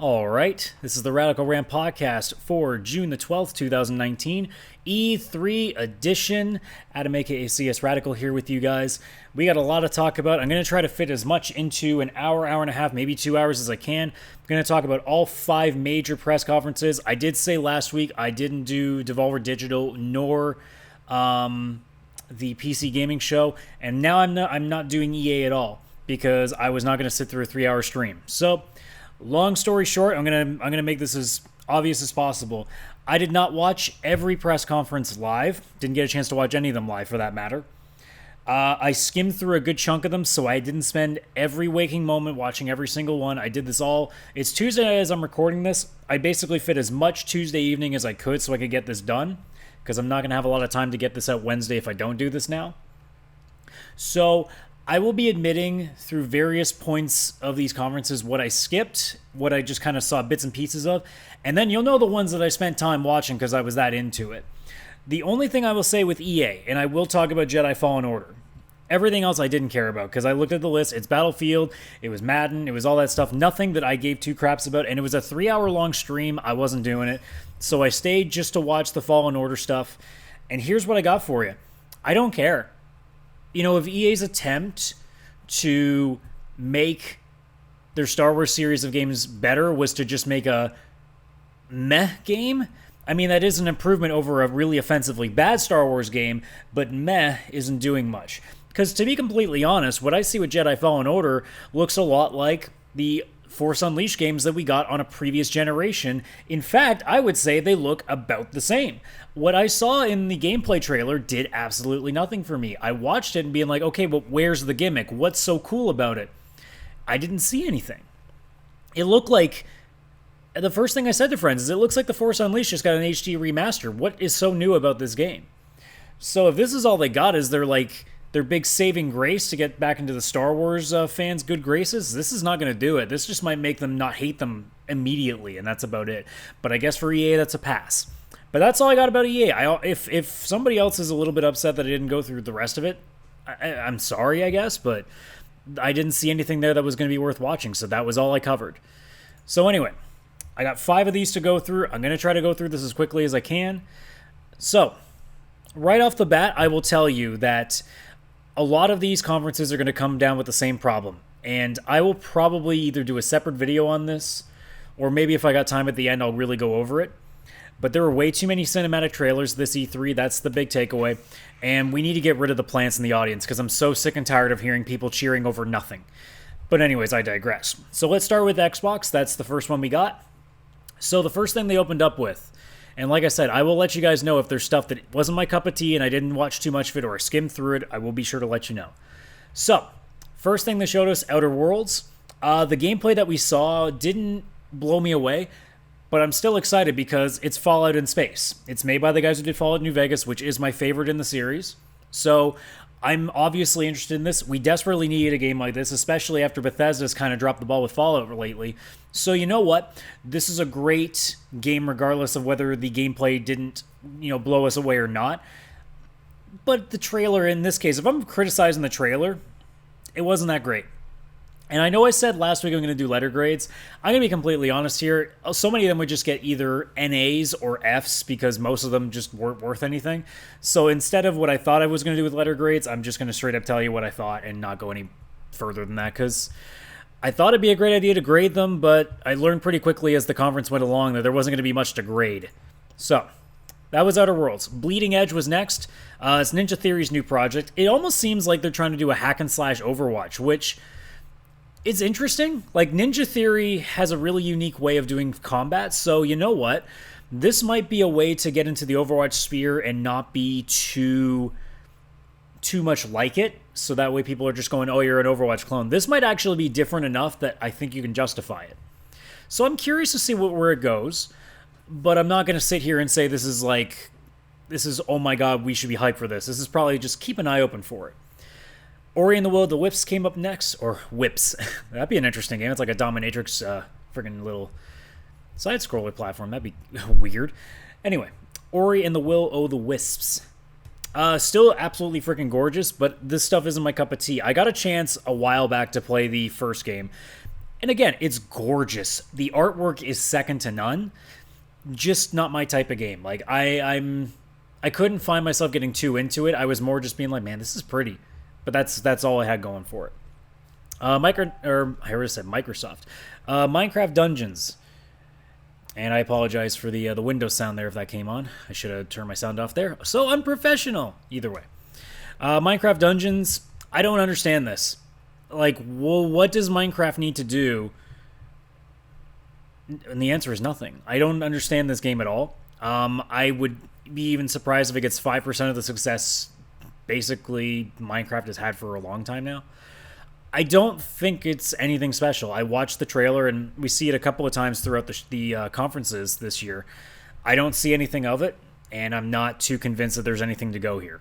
All right, this is the Radical Rant podcast for June the 12th, 2019, E3 edition. Adam, aka CSRadical, here with you guys. We got a lot to talk about. I'm going to try to fit as much into an hour, hour and a half, maybe 2 hours as I can. I'm going to talk about all 5 major press conferences. I did say last week I didn't do Devolver Digital nor the PC gaming show, and now I'm not doing EA at all because I was not going to sit through a 3-hour stream. So, long story short, I'm gonna make this as obvious as possible. I did not watch every press conference live. Didn't get a chance to watch any of them live, for that matter. I skimmed through a good chunk of them, so I didn't spend every waking moment watching every single one. I did this all. It's Tuesday as I'm recording this. I basically fit as much Tuesday evening as I could so I could get this done, because I'm not gonna have a lot of time to get this out Wednesday if I don't do this now. So I will be admitting through various points of these conferences what I skipped, what I just kind of saw bits and pieces of, and then you'll know the ones that I spent time watching because I was that into it. The only thing I will say with EA, and I will talk about Jedi Fallen Order, everything else I didn't care about because I looked at the list. It's Battlefield, it was Madden, it was all that stuff. Nothing that I gave 2 craps about, and it was a 3-hour long stream. I wasn't doing it. So I stayed just to watch the Fallen Order stuff, and here's what I got for you. I don't care. You know, if EA's attempt to make their Star Wars series of games better was to just make a meh game, I mean, that is an improvement over a really offensively bad Star Wars game, but meh isn't doing much. Because to be completely honest, what I see with Jedi Fallen Order looks a lot like the Force Unleashed games that we got on a previous generation. In fact, I would say they look about the same. What I saw in the gameplay trailer did absolutely nothing for me. I watched it and being like, okay, but where's the gimmick? What's so cool about it? I didn't see anything. It looked like, the first thing I said to friends is, it looks like the Force Unleashed just got an HD remaster. What is so new about this game? So if this is all they got, is their big saving grace to get back into the Star Wars fans' good graces, this is not going to do it. This just might make them not hate them immediately, and that's about it. But I guess for EA, that's a pass. But that's all I got about EA. If somebody else is a little bit upset that I didn't go through the rest of it, I'm sorry, I guess, but I didn't see anything there that was going to be worth watching, so that was all I covered. So anyway, I got 5 of these to go through. I'm going to try to go through this as quickly as I can. So, right off the bat, I will tell you that a lot of these conferences are going to come down with the same problem. And I will probably either do a separate video on this, or maybe if I got time at the end, I'll really go over it. But there were way too many cinematic trailers this E3. That's the big takeaway. And we need to get rid of the plants in the audience because I'm so sick and tired of hearing people cheering over nothing. But anyways, I digress. So let's start with Xbox. That's the first one we got. So the first thing they opened up with, and like I said, I will let you guys know if there's stuff that wasn't my cup of tea and I didn't watch too much of it or I skimmed through it, I will be sure to let you know. So, first thing they showed us, Outer Worlds. The gameplay that we saw didn't blow me away, but I'm still excited because it's Fallout in space. It's made by the guys who did Fallout New Vegas, which is my favorite in the series. So, I'm obviously interested in this. We desperately need a game like this, especially after Bethesda's kind of dropped the ball with Fallout lately. So you know what? This is a great game regardless of whether the gameplay didn't, blow us away or not. But the trailer in this case, if I'm criticizing the trailer, it wasn't that great. And I know I said last week I'm going to do letter grades. I'm going to be completely honest here. So many of them would just get either NAs or Fs because most of them just weren't worth anything. So instead of what I thought I was going to do with letter grades, I'm just going to straight up tell you what I thought and not go any further than that because I thought it'd be a great idea to grade them, but I learned pretty quickly as the conference went along that there wasn't going to be much to grade. So that was Outer Worlds. Bleeding Edge was next. It's Ninja Theory's new project. It almost seems like they're trying to do a hack and slash Overwatch, which it's interesting. Like, Ninja Theory has a really unique way of doing combat, so you know what? This might be a way to get into the Overwatch sphere and not be too much like it, so that way people are just going, oh, you're an Overwatch clone. This might actually be different enough that I think you can justify it. So I'm curious to see where it goes, but I'm not going to sit here and say this is, oh my god, we should be hyped for this. This is probably just keep an eye open for it. Ori and the Will of the Wisps came up next, or Whips. That'd be an interesting game. It's like a dominatrix friggin' little side-scroller platform. That'd be weird. Anyway, Ori and the Will o' the Wisps. Still absolutely freaking gorgeous, but this stuff isn't my cup of tea. I got a chance a while back to play the first game, And again, it's gorgeous. The artwork is second to none. Just not my type of game. Like I couldn't find myself getting too into it. I was more just being like, man, this is pretty. But that's all I had going for it. I already said Microsoft. Minecraft Dungeons. And I apologize for the Windows sound there if that came on. I should have turned my sound off there. So unprofessional. Either way. Minecraft Dungeons, I don't understand this. Like, well, what does Minecraft need to do? And the answer is nothing. I don't understand this game at all. I would be even surprised if it gets 5% of the success basically Minecraft has had for a long time now. I don't think it's anything special. I watched the trailer, and we see it a couple of times throughout the conferences this year. I don't see anything of it, and I'm not too convinced that there's anything to go here.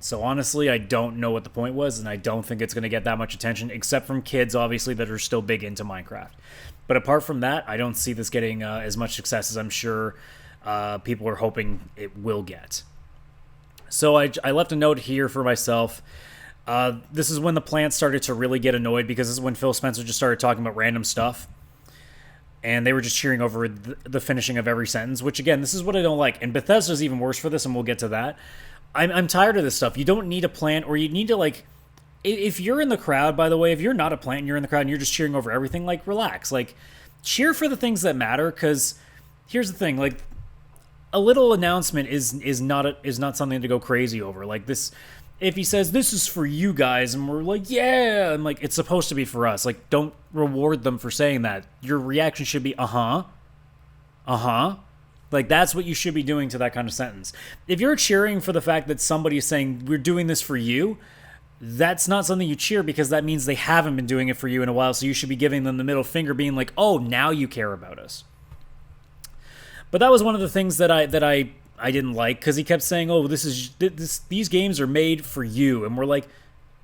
So honestly, I don't know what the point was, and I don't think it's going to get that much attention, except from kids, obviously, that are still big into Minecraft. But apart from that, I don't see this getting as much success as I'm sure people are hoping it will get. So I left a note here for myself. This is when the plants started to really get annoyed, because this is when Phil Spencer just started talking about random stuff. And they were just cheering over the finishing of every sentence, which, again, this is what I don't like. And Bethesda's even worse for this, and we'll get to that. I'm tired of this stuff. You don't need a plant, or you need to, like... If you're in the crowd, by the way, if you're not a plant and you're in the crowd and you're just cheering over everything, like, relax. Like, cheer for the things that matter, because here's the thing, like, a little announcement is not something to go crazy over. Like, this... If he says, this is for you guys, and we're like, yeah, and like, it's supposed to be for us. Like, don't reward them for saying that. Your reaction should be, uh-huh. Like, that's what you should be doing to that kind of sentence. If you're cheering for the fact that somebody is saying, we're doing this for you, that's not something you cheer, because that means they haven't been doing it for you in a while, so you should be giving them the middle finger, being like, oh, now you care about us. But that was one of the things that I didn't like, because he kept saying, oh, these games are made for you. And we're like,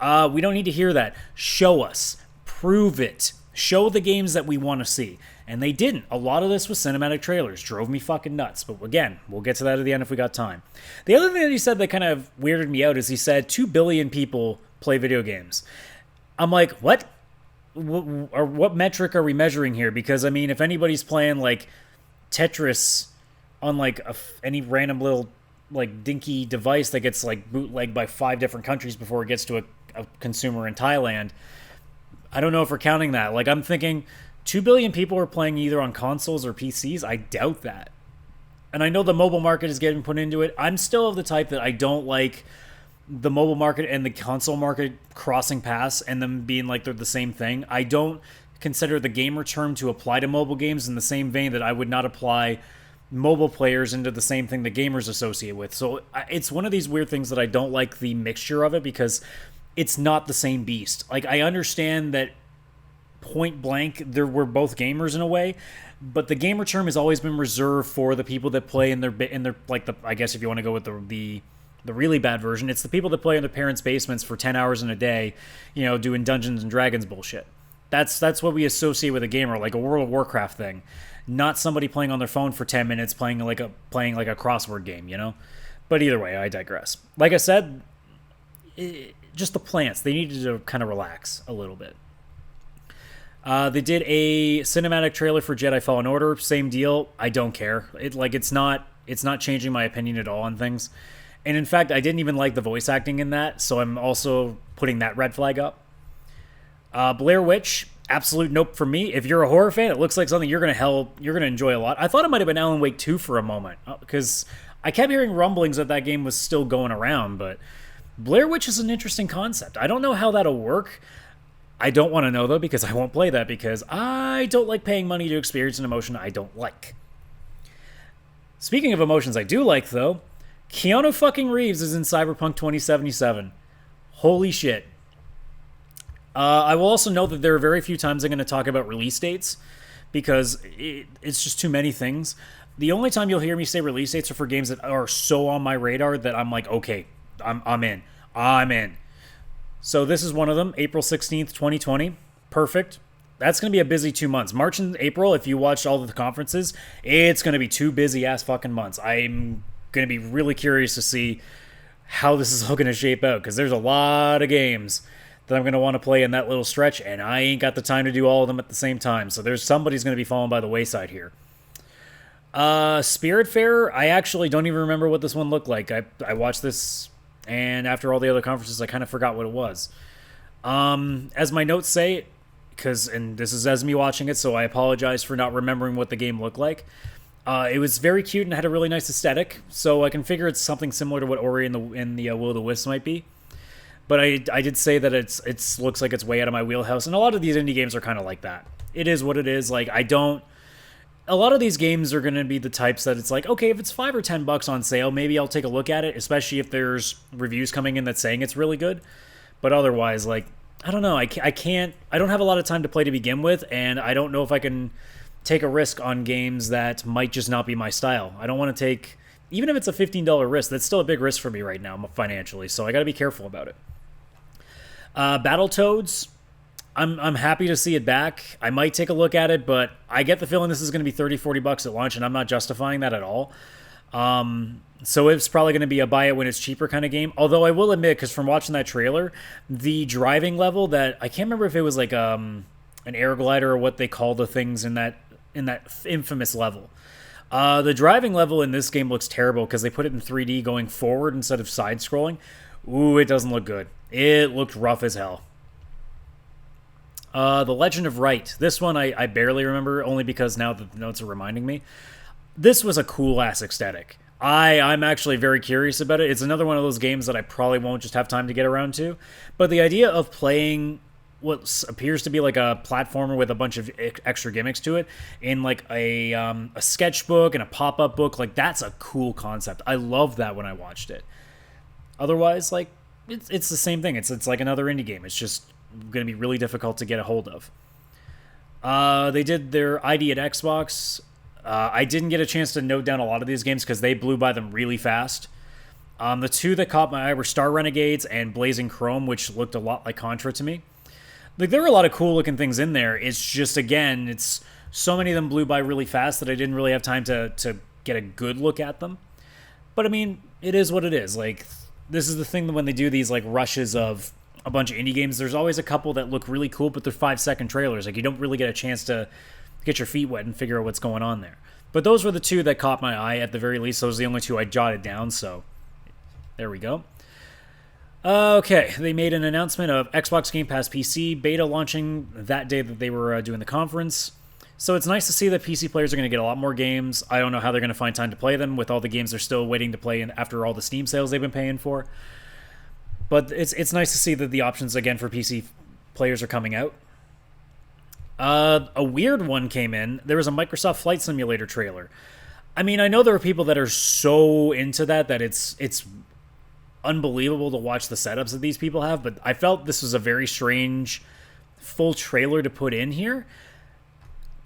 we don't need to hear that. Show us. Prove it. Show the games that we want to see. And they didn't. A lot of this was cinematic trailers. Drove me fucking nuts. But again, we'll get to that at the end if we got time. The other thing that he said that kind of weirded me out is he said 2 billion people play video games. I'm like, what? What metric are we measuring here? Because, I mean, if anybody's playing, like, Tetris on, like, any random little, like, dinky device that gets, like, bootlegged by 5 different countries before it gets to a consumer in Thailand, I don't know if we're counting that. Like, I'm thinking 2 billion people are playing either on consoles or PCs. I doubt that. And I know the mobile market is getting put into it. I'm still of the type that I don't like the mobile market and the console market crossing paths and them being like they're the same thing. I don't consider the gamer term to apply to mobile games in the same vein that I would not apply mobile players into the same thing that gamers associate with. So it's one of these weird things that I don't like the mixture of it, because it's not the same beast. Like, I understand that point blank we're both gamers in a way, but the gamer term has always been reserved for the people that play in their like, the, I guess if you want to go with the really bad version, it's the people that play in their parents' basements for 10 hours in a day, you know, doing Dungeons and Dragons bullshit. That's what we associate with a gamer, like a World of Warcraft thing. Not somebody playing on their phone for 10 minutes playing like a crossword game, you know? But either way, I digress. Like I said, just the plants, they needed to kind of relax a little bit. They did a cinematic trailer for Jedi Fallen Order. Same deal. I don't care. It's not changing my opinion at all on things. And in fact, I didn't even like the voice acting in that, so I'm also putting that red flag up. Blair Witch, absolute nope for me. If you're a horror fan, it looks like something you're gonna enjoy a lot. I thought it might have been Alan Wake 2 for a moment, because I kept hearing rumblings that game was still going around, but Blair Witch is an interesting concept. I don't know how that'll work. I don't want to know, though, because I won't play that, because I don't like paying money to experience an emotion I don't like. Speaking of emotions I do like, though, Keanu fucking Reeves is in Cyberpunk 2077. Holy shit. I will also note that there are very few times I'm going to talk about release dates, because it's just too many things. The only time you'll hear me say release dates are for games that are so on my radar that I'm like, okay, I'm in. I'm in. So this is one of them, April 16th, 2020. Perfect. That's going to be a busy 2 months. March and April, if you watched all of the conferences, it's going to be 2 busy-ass fucking months. I'm going to be really curious to see how this is all going to shape out, because there's a lot of games that I'm going to want to play in that little stretch, and I ain't got the time to do all of them at the same time. So there's somebody's going to be falling by the wayside here. Spiritfarer, I actually don't even remember what this one looked like. I watched this, and after all the other conferences, I kind of forgot what it was. As my notes say, and this is as me watching it, so I apologize for not remembering what the game looked like. It was very cute and had a really nice aesthetic, so I can figure it's something similar to what Ori and the Will of the Wisps might be. But I did say that it looks like it's way out of my wheelhouse, and a lot of these indie games are kind of like that. It is what it is. Like, a lot of these games are going to be the types that it's like, okay, if it's $5 or $10 on sale, maybe I'll take a look at it, especially if there's reviews coming in that's saying it's really good. But otherwise, like, I don't know, I don't have a lot of time to play to begin with, and I don't know if I can take a risk on games that might just not be my style. I don't want to take, even if it's a $15 risk, that's still a big risk for me right now financially, so I got to be careful about it. Battletoads, I'm happy to see it back. I might take a look at it, but I get the feeling this is going to be $30-$40 at launch, and I'm not justifying that at all. So it's probably going to be a buy it when it's cheaper kind of game. Although I will admit, because from watching that trailer, the driving level that I can't remember if it was like an air glider or what they call the things in that infamous level. The driving level in this game looks terrible because they put it in 3D going forward instead of side scrolling. Ooh, it doesn't look good. It looked rough as hell. The Legend of Wright. This one I barely remember, only because now the notes are reminding me. This was a cool-ass aesthetic. I'm actually very curious about it. It's another one of those games that I probably won't just have time to get around to. But the idea of playing what appears to be like a platformer with a bunch of extra gimmicks to it in like a sketchbook and a pop-up book, like that's a cool concept. I loved that when I watched it. Otherwise, like, it's the same thing. It's like another indie game. It's just going to be really difficult to get a hold of. They did their ID at Xbox. I didn't get a chance to note down a lot of these games because they blew by them really fast. The two that caught my eye were Star Renegades and Blazing Chrome, which looked a lot like Contra to me. Like, there were a lot of cool looking things in there. It's just, again, it's so many of them blew by really fast that I didn't really have time to get a good look at them. But I mean, it is what it is. Like, this is the thing that when they do these like rushes of a bunch of indie games, there's always a couple that look really cool, but they're 5-second trailers. Like, you don't really get a chance to get your feet wet and figure out what's going on there. But those were the two that caught my eye at the very least. Those are the only two I jotted down, so there we go. Okay, they made an announcement of Xbox Game Pass PC beta launching that day that they were doing the conference. So it's nice to see that PC players are going to get a lot more games. I don't know how they're going to find time to play them with all the games they're still waiting to play after all the Steam sales they've been paying for. But it's nice to see that the options again for PC players are coming out. A weird one came in. There was a Microsoft Flight Simulator trailer. I mean, I know there are people that are so into that it's unbelievable to watch the setups that these people have, but I felt this was a very strange full trailer to put in here.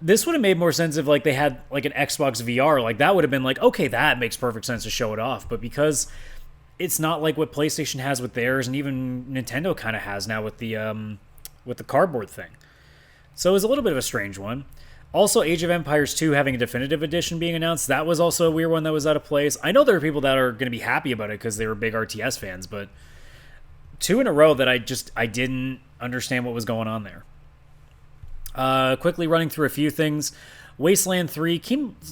This would have made more sense if like they had like an Xbox VR. Like that would have been like, okay, that makes perfect sense to show it off. But because it's not like what PlayStation has with theirs, and even Nintendo kind of has now with the cardboard thing. So it was a little bit of a strange one. Also, Age of Empires 2 having a definitive edition being announced, that was also a weird one that was out of place. I know there are people that are going to be happy about it because they were big RTS fans, but two in a row that I didn't understand what was going on there. Quickly running through a few things. Wasteland 3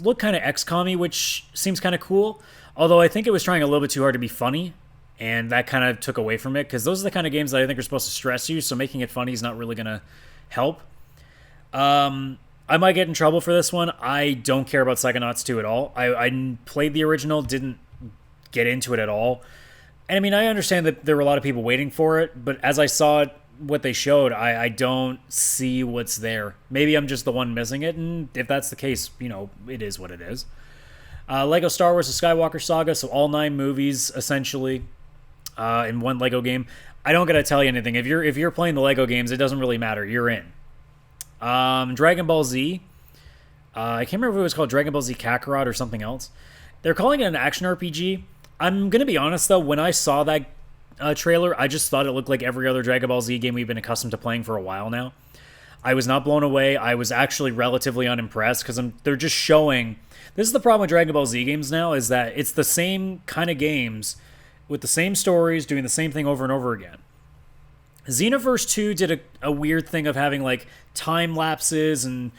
looked kind of XCOM-y, which seems kind of cool. Although I think it was trying a little bit too hard to be funny, and that kind of took away from it, because those are the kind of games that I think are supposed to stress you, so making it funny is not really going to help. I might get in trouble for this one. I don't care about Psychonauts 2 at all. I played the original, didn't get into it at all. And I mean, I understand that there were a lot of people waiting for it, but as I saw what they showed, I don't see what's there. Maybe I'm just the one missing it, and if that's the case, you know, it is what it is. Lego Star Wars: The Skywalker Saga, so all 9 movies essentially in one Lego game. I don't gotta tell you anything. If you're playing the Lego games, it doesn't really matter. You're in. Dragon Ball Z. I can't remember if it was called Dragon Ball Z Kakarot or something else. They're calling it an action RPG. I'm gonna be honest though, when I saw that trailer, I just thought it looked like every other Dragon Ball Z game we've been accustomed to playing for a while now. I was not blown away. I was actually relatively unimpressed because they're just showing. This is the problem with Dragon Ball Z games now, is that it's the same kind of games with the same stories, doing the same thing over and over again. Xenoverse 2 did a weird thing of having like time lapses and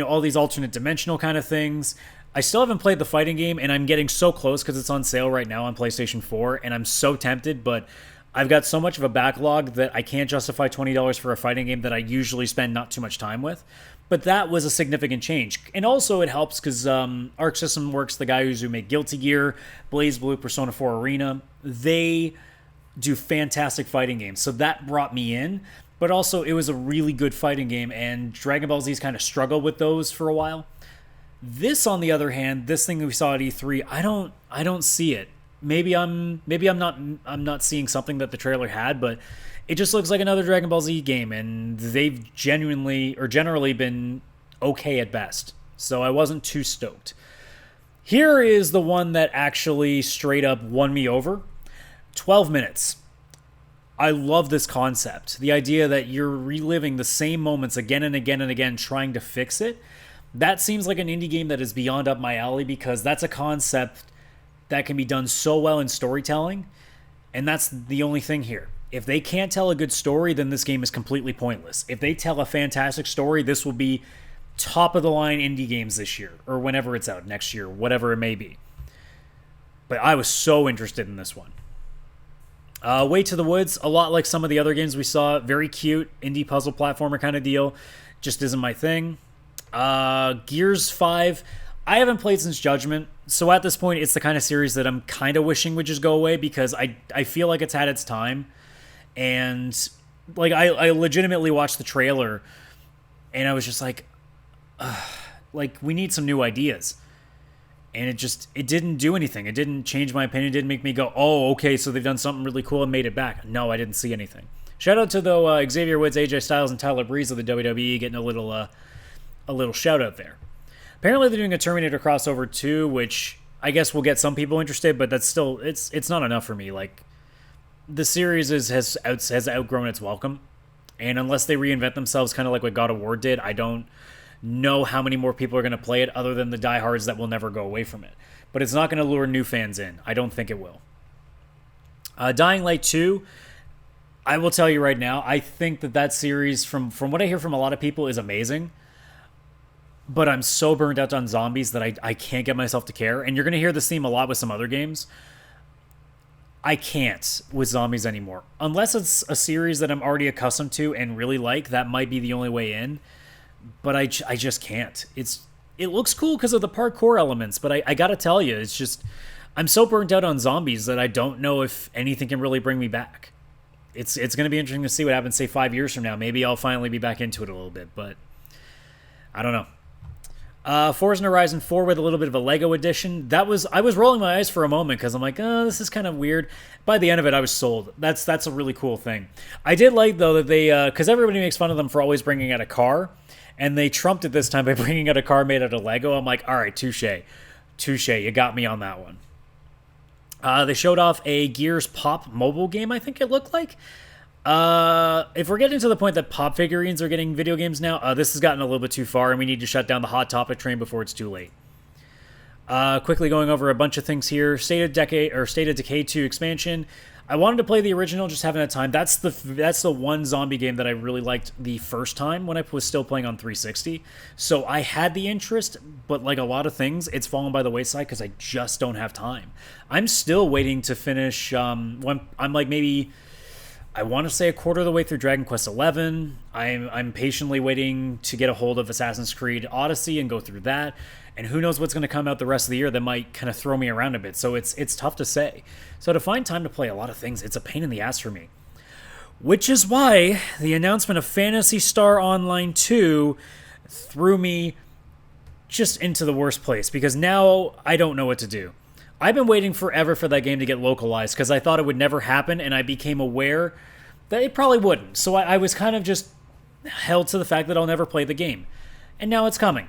all these alternate dimensional kind of things. I still haven't played the fighting game, and I'm getting so close because it's on sale right now on PlayStation 4, and I'm so tempted, but I've got so much of a backlog that I can't justify $20 for a fighting game that I usually spend not too much time with. But that was a significant change. And also it helps because Arc System Works, the guys who make Guilty Gear, BlazBlue, Persona 4 Arena, they do fantastic fighting games. So that brought me in. But also it was a really good fighting game, and Dragon Ball Z's kind of struggled with those for a while. This, on the other hand, this thing we saw at E3, I don't see it. Maybe I'm not seeing something that the trailer had, but it just looks like another Dragon Ball Z game, and they've generally been okay at best. So I wasn't too stoked. Here is the one that actually straight up won me over. 12 minutes. I love this concept. The idea that you're reliving the same moments again and again and again trying to fix it. That seems like an indie game that is beyond up my alley, because that's a concept that can be done so well in storytelling, and that's the only thing here. If they can't tell a good story, then this game is completely pointless. If they tell a fantastic story, this will be top of the line indie games this year, or whenever it's out, next year, whatever it may be. But I was so interested in this one. Way to the Woods, a lot like some of the other games we saw. Very cute, indie puzzle platformer kind of deal. Just isn't my thing. Gears 5, I haven't played since Judgment, so at this point it's the kind of series that I'm kind of wishing would just go away, because I feel like it's had its time. And like I legitimately watched the trailer and I was just like we need some new ideas. And it didn't do anything. It didn't change my opinion. It didn't make me go, oh, okay, so they've done something really cool and made it back. No, I didn't see anything. Shout out to though Xavier Woods, AJ Styles, and Tyler Breeze of the WWE getting a little shout out there. Apparently they're doing a Terminator crossover too, which I guess will get some people interested, but that's still it's not enough for me. Like, the series has outgrown its welcome, and unless they reinvent themselves, kind of like what God of War did, I don't know how many more people are going to play it other than the diehards that will never go away from it. But it's not going to lure new fans in. I don't think it will. Dying Light 2, I will tell you right now, I think that series, from what I hear from a lot of people, is amazing. But I'm so burned out on zombies that I can't get myself to care. And you're going to hear this theme a lot with some other games. I can't with zombies anymore. Unless it's a series that I'm already accustomed to and really like, that might be the only way in. But I just can't. It looks cool because of the parkour elements, but I gotta tell you, it's just, I'm so burnt out on zombies that I don't know if anything can really bring me back. It's going to be interesting to see what happens, say, 5 years from now. Maybe I'll finally be back into it a little bit, but I don't know. Forza Horizon 4 with a little bit of a Lego edition. I was rolling my eyes for a moment because I'm like, oh, this is kind of weird. By the end of it, I was sold. That's a really cool thing. I did like, though, that they, because everybody makes fun of them for always bringing out a car, and they trumped it this time by bringing out a car made out of Lego. I'm like, all right, touche. You got me on that one. They showed off a Gears Pop mobile game, I think it looked like. If we're getting to the point that pop figurines are getting video games now, this has gotten a little bit too far, and we need to shut down the Hot Topic train before it's too late. Quickly going over a bunch of things here. State of Decay 2 expansion. I wanted to play the original, just haven't had time. That's the one zombie game that I really liked the first time when I was still playing on 360. So I had the interest, but like a lot of things, it's fallen by the wayside because I just don't have time. I'm still waiting to finish. When I'm like maybe, I want to say a quarter of the way through Dragon Quest XI. I'm patiently waiting to get a hold of Assassin's Creed Odyssey and go through that. And who knows what's going to come out the rest of the year that might kind of throw me around a bit. So it's tough to say. So to find time to play a lot of things, it's a pain in the ass for me. Which is why the announcement of Phantasy Star Online 2 threw me just into the worst place. Because now I don't know what to do. I've been waiting forever for that game to get localized because I thought it would never happen, and I became aware that it probably wouldn't. So I was kind of just held to the fact that I'll never play the game. And now it's coming.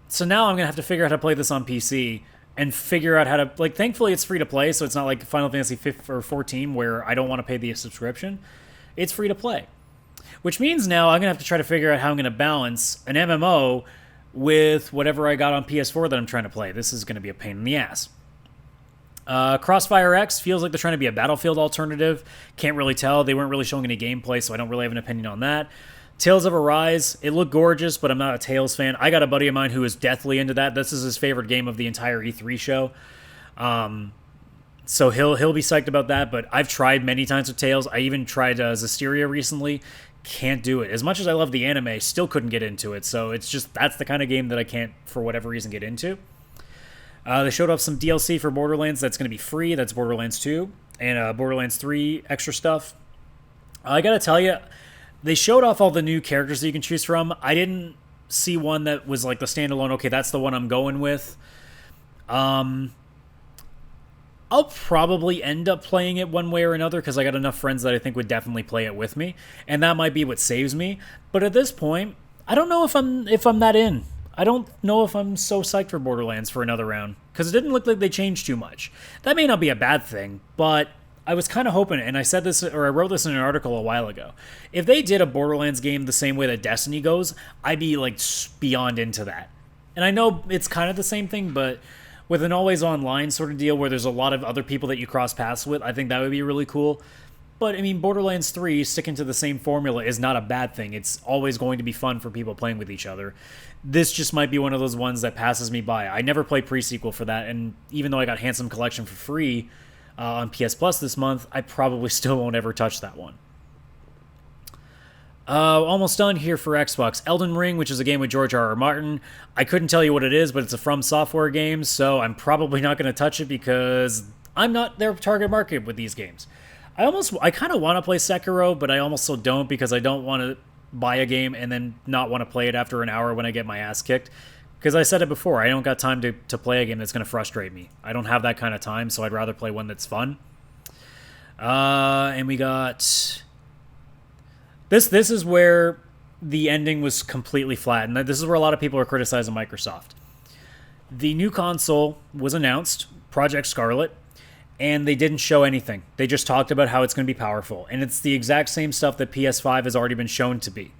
So now I'm going to have to figure out how to play this on PC and figure out how to, like, thankfully it's free to play, so it's not like Final Fantasy 15 or 14 where I don't want to pay the subscription. It's free to play. Which means now I'm going to have to try to figure out how I'm going to balance an MMO with whatever I got on PS4 that I'm trying to play. This is going to be a pain in the ass. Crossfire X feels like they're trying to be a Battlefield alternative. Can't really tell. They weren't really showing any gameplay, so I don't really have an opinion on that. Tales of Arise, it looked gorgeous, but I'm not a Tales fan. I got a buddy of mine who is deathly into that. This is his favorite game of the entire E3 show. So he'll be psyched about that, but I've tried many times with Tales. I even tried Zestiria recently. Can't do it. As much as I love the anime, still couldn't get into it. So it's just, that's the kind of game that I can't, for whatever reason, get into. They showed off some DLC for Borderlands that's going to be free. That's Borderlands 2 and Borderlands 3 extra stuff. I got to tell you, they showed off all the new characters that you can choose from. I didn't see one that was like the standalone, okay, that's the one I'm going with. I'll probably end up playing it one way or another because I got enough friends that I think would definitely play it with me, and that might be what saves me. But at this point, I don't know if I'm that in. I don't know if I'm so psyched for Borderlands for another round, because it didn't look like they changed too much. That may not be a bad thing, but I was kind of hoping, and I said this, or I wrote this in an article a while ago, if they did a Borderlands game the same way that Destiny goes, I'd be like beyond into that. And I know it's kind of the same thing, but with an always online sort of deal where there's a lot of other people that you cross paths with, I think that would be really cool. But, I mean, Borderlands 3, sticking to the same formula is not a bad thing. It's always going to be fun for people playing with each other. This just might be one of those ones that passes me by. I never played pre-sequel for that, and even though I got Handsome Collection for free on PS Plus this month, I probably still won't ever touch that one. Almost done here for Xbox. Elden Ring, which is a game with George R.R. Martin. I couldn't tell you what it is, but it's a From Software game, so I'm probably not going to touch it because I'm not their target market with these games. I kind of want to play Sekiro, but I almost still don't because I don't want to buy a game and then not want to play it after an hour when I get my ass kicked. Because I said it before, I don't got time to play a game that's going to frustrate me. I don't have that kind of time, so I'd rather play one that's fun. And we got... This is where the ending was completely flat, and this is where a lot of people are criticizing Microsoft. The new console was announced, Project Scarlet, and they didn't show anything. They just talked about how it's going to be powerful, and it's the exact same stuff that PS5 has already been shown to be.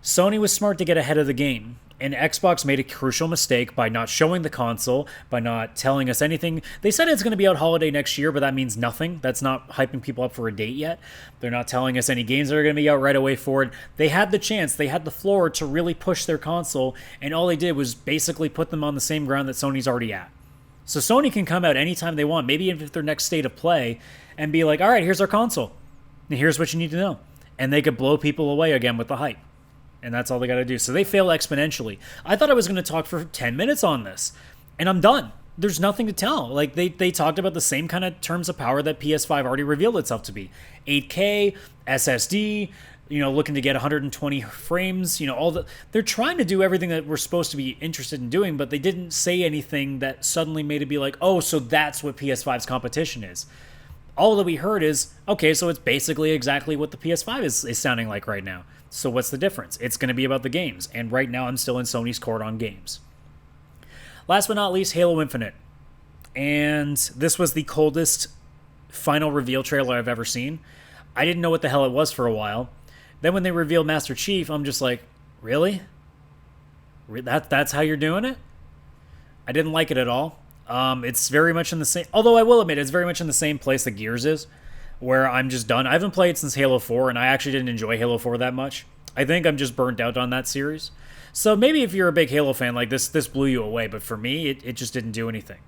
Sony was smart to get ahead of the game, and Xbox made a crucial mistake by not showing the console, by not telling us anything. They said it's going to be out holiday next year, but that means nothing. That's not hyping people up for a date yet. They're not telling us any games that are going to be out right away for it. They had the chance, they had the floor to really push their console, and all they did was basically put them on the same ground that Sony's already at. So Sony can come out anytime they want, maybe if their next state of play, and be like, all right, here's our console, and here's what you need to know. And they could blow people away again with the hype. And that's all they got to do. So they fail exponentially. I thought I was going to talk for 10 minutes on this, and I'm done. There's nothing to tell. Like, they talked about the same kind of terms of power that PS5 already revealed itself to be. 8K, SSD, looking to get 120 frames, they're trying to do everything that we're supposed to be interested in doing, but they didn't say anything that suddenly made it be like, oh, so that's what PS5's competition is. All that we heard is, okay, so it's basically exactly what the PS5 is sounding like right now. So what's the difference? It's going to be about the games, and right now I'm still in Sony's court on games. Last but not least, Halo Infinite. And this was the coldest final reveal trailer I've ever seen. I didn't know what the hell it was for a while. Then when they revealed Master Chief, I'm just like, really? That's how you're doing it? I didn't like it at all. It's very much in the same... Although I will admit, it's very much in the same place that Gears is, where I'm just done. I haven't played since Halo 4, and I actually didn't enjoy Halo 4 that much. I think I'm just burnt out on that series. So maybe if you're a big Halo fan, like this blew you away, but for me, it just didn't do anything.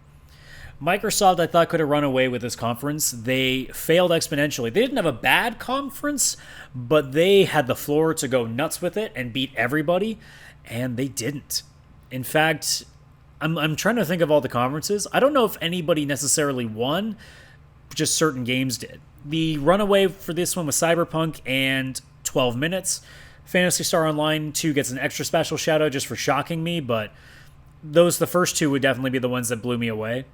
Microsoft, I thought, could have run away with this conference. They failed exponentially. They didn't have a bad conference, but they had the floor to go nuts with it and beat everybody, and they didn't. In fact, I'm trying to think of all the conferences. I don't know if anybody necessarily won, just certain games did. The runaway for this one was Cyberpunk and 12 Minutes. Phantasy Star Online 2 gets an extra special shout out just for shocking me, but the first two would definitely be the ones that blew me away.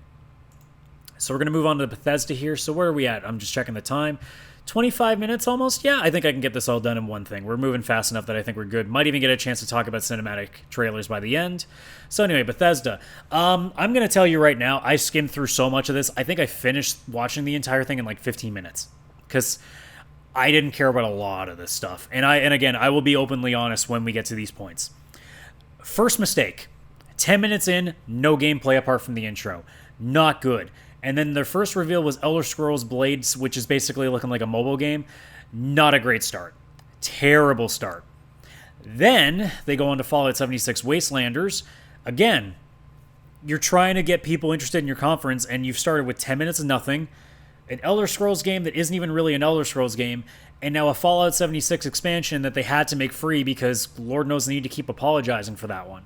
So we're going to move on to Bethesda here. So where are we at? I'm just checking the time. 25 minutes almost? Yeah, I think I can get this all done in one thing. We're moving fast enough that I think we're good. Might even get a chance to talk about cinematic trailers by the end. So anyway, Bethesda. I'm going to tell you right now, I skimmed through so much of this. I think I finished watching the entire thing in like 15 minutes. Because I didn't care about a lot of this stuff. And again, I will be openly honest when we get to these points. First mistake. 10 minutes in, no gameplay apart from the intro. Not good. And then their first reveal was Elder Scrolls Blades, which is basically looking like a mobile game. Not a great start. Terrible start. Then they go on to Fallout 76 Wastelanders. Again, you're trying to get people interested in your conference, and you've started with 10 minutes of nothing, an Elder Scrolls game that isn't even really an Elder Scrolls game, and now a Fallout 76 expansion that they had to make free because Lord knows they need to keep apologizing for that one.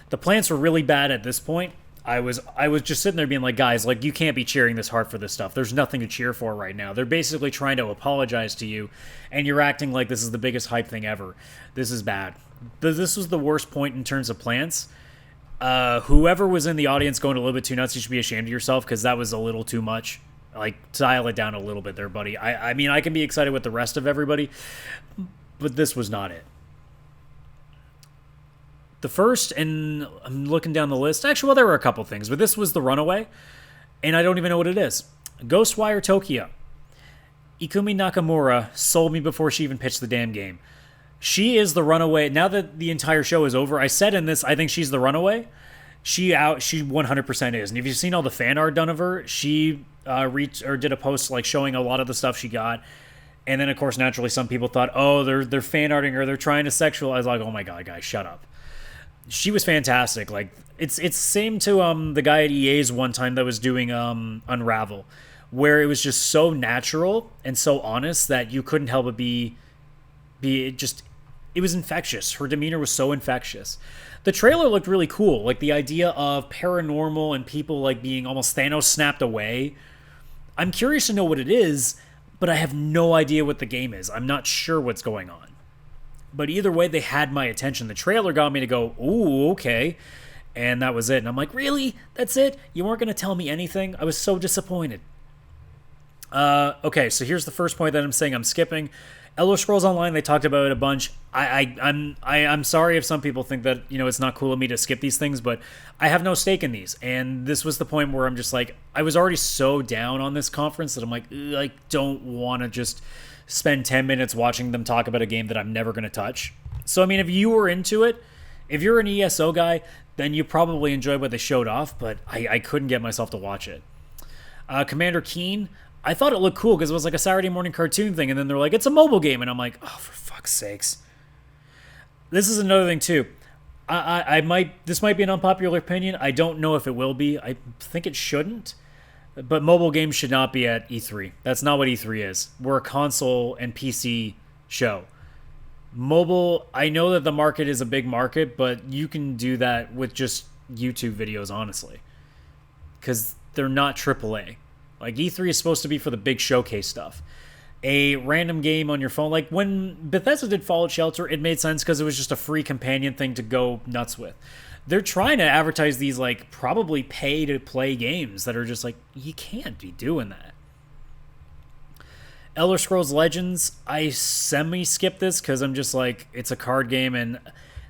The plants were really bad at this point. I was just sitting there being like, guys, like, you can't be cheering this hard for this stuff. There's nothing to cheer for right now. They're basically trying to apologize to you, and you're acting like this is the biggest hype thing ever. This is bad. This was the worst point in terms of plants. Whoever was in the audience going a little bit too nuts, you should be ashamed of yourself, because that was a little too much. Like, dial it down a little bit there, buddy. I mean, I can be excited with the rest of everybody, but this was not it. The first, and I'm looking down the list. Actually, well, there were a couple things, but this was the runaway, and I don't even know what it is. Ghostwire Tokyo. Ikumi Nakamura sold me before she even pitched the damn game. She is the runaway. Now that the entire show is over, I said in this, I think she's the runaway. She 100% is. And if you've seen all the fan art done of her, she did a post like showing a lot of the stuff she got. And then, of course, naturally, some people thought, oh, they're fan arting her, they're trying to sexualize. Like, oh my god, guys, shut up. She was fantastic. Like, it's same to the guy at EA's one time that was doing Unravel, where it was just so natural and so honest that you couldn't help but be it was infectious. Her demeanor was so infectious. The trailer looked really cool. Like, the idea of paranormal and people like being almost Thanos snapped away. I'm curious to know what it is, but I have no idea what the game is. I'm not sure what's going on. But either way, they had my attention. The trailer got me to go, ooh, okay. And that was it. And I'm like, really? That's it? You weren't going to tell me anything? I was so disappointed. Okay, so here's the first point that I'm saying I'm skipping. Elder Scrolls Online, they talked about it a bunch. I'm sorry if some people think that, you know, it's not cool of me to skip these things, but I have no stake in these. And this was the point where I'm just like, I was already so down on this conference that I'm like, I don't want to just spend 10 minutes watching them talk about a game that I'm never going to touch. So, I mean, if you were into it, if you're an ESO guy, then you probably enjoyed what they showed off, but I couldn't get myself to watch it. Commander Keen, I thought it looked cool because it was like a Saturday morning cartoon thing, and then they're like, it's a mobile game, and I'm like, oh, for fuck's sakes. This is another thing, too. This might be an unpopular opinion. I don't know if it will be. I think it shouldn't. But mobile games should not be at E3. That's not what E3 is. We're a console and PC show. Mobile, I know that the market is a big market, but you can do that with just YouTube videos, honestly. Because they're not AAA. Like, E3 is supposed to be for the big showcase stuff. A random game on your phone, like when Bethesda did Fallout Shelter, it made sense because it was just a free companion thing to go nuts with. They're trying to advertise these, like, probably pay-to-play games that are just like, you can't be doing that. Elder Scrolls Legends, I semi-skip this because I'm just like, it's a card game, and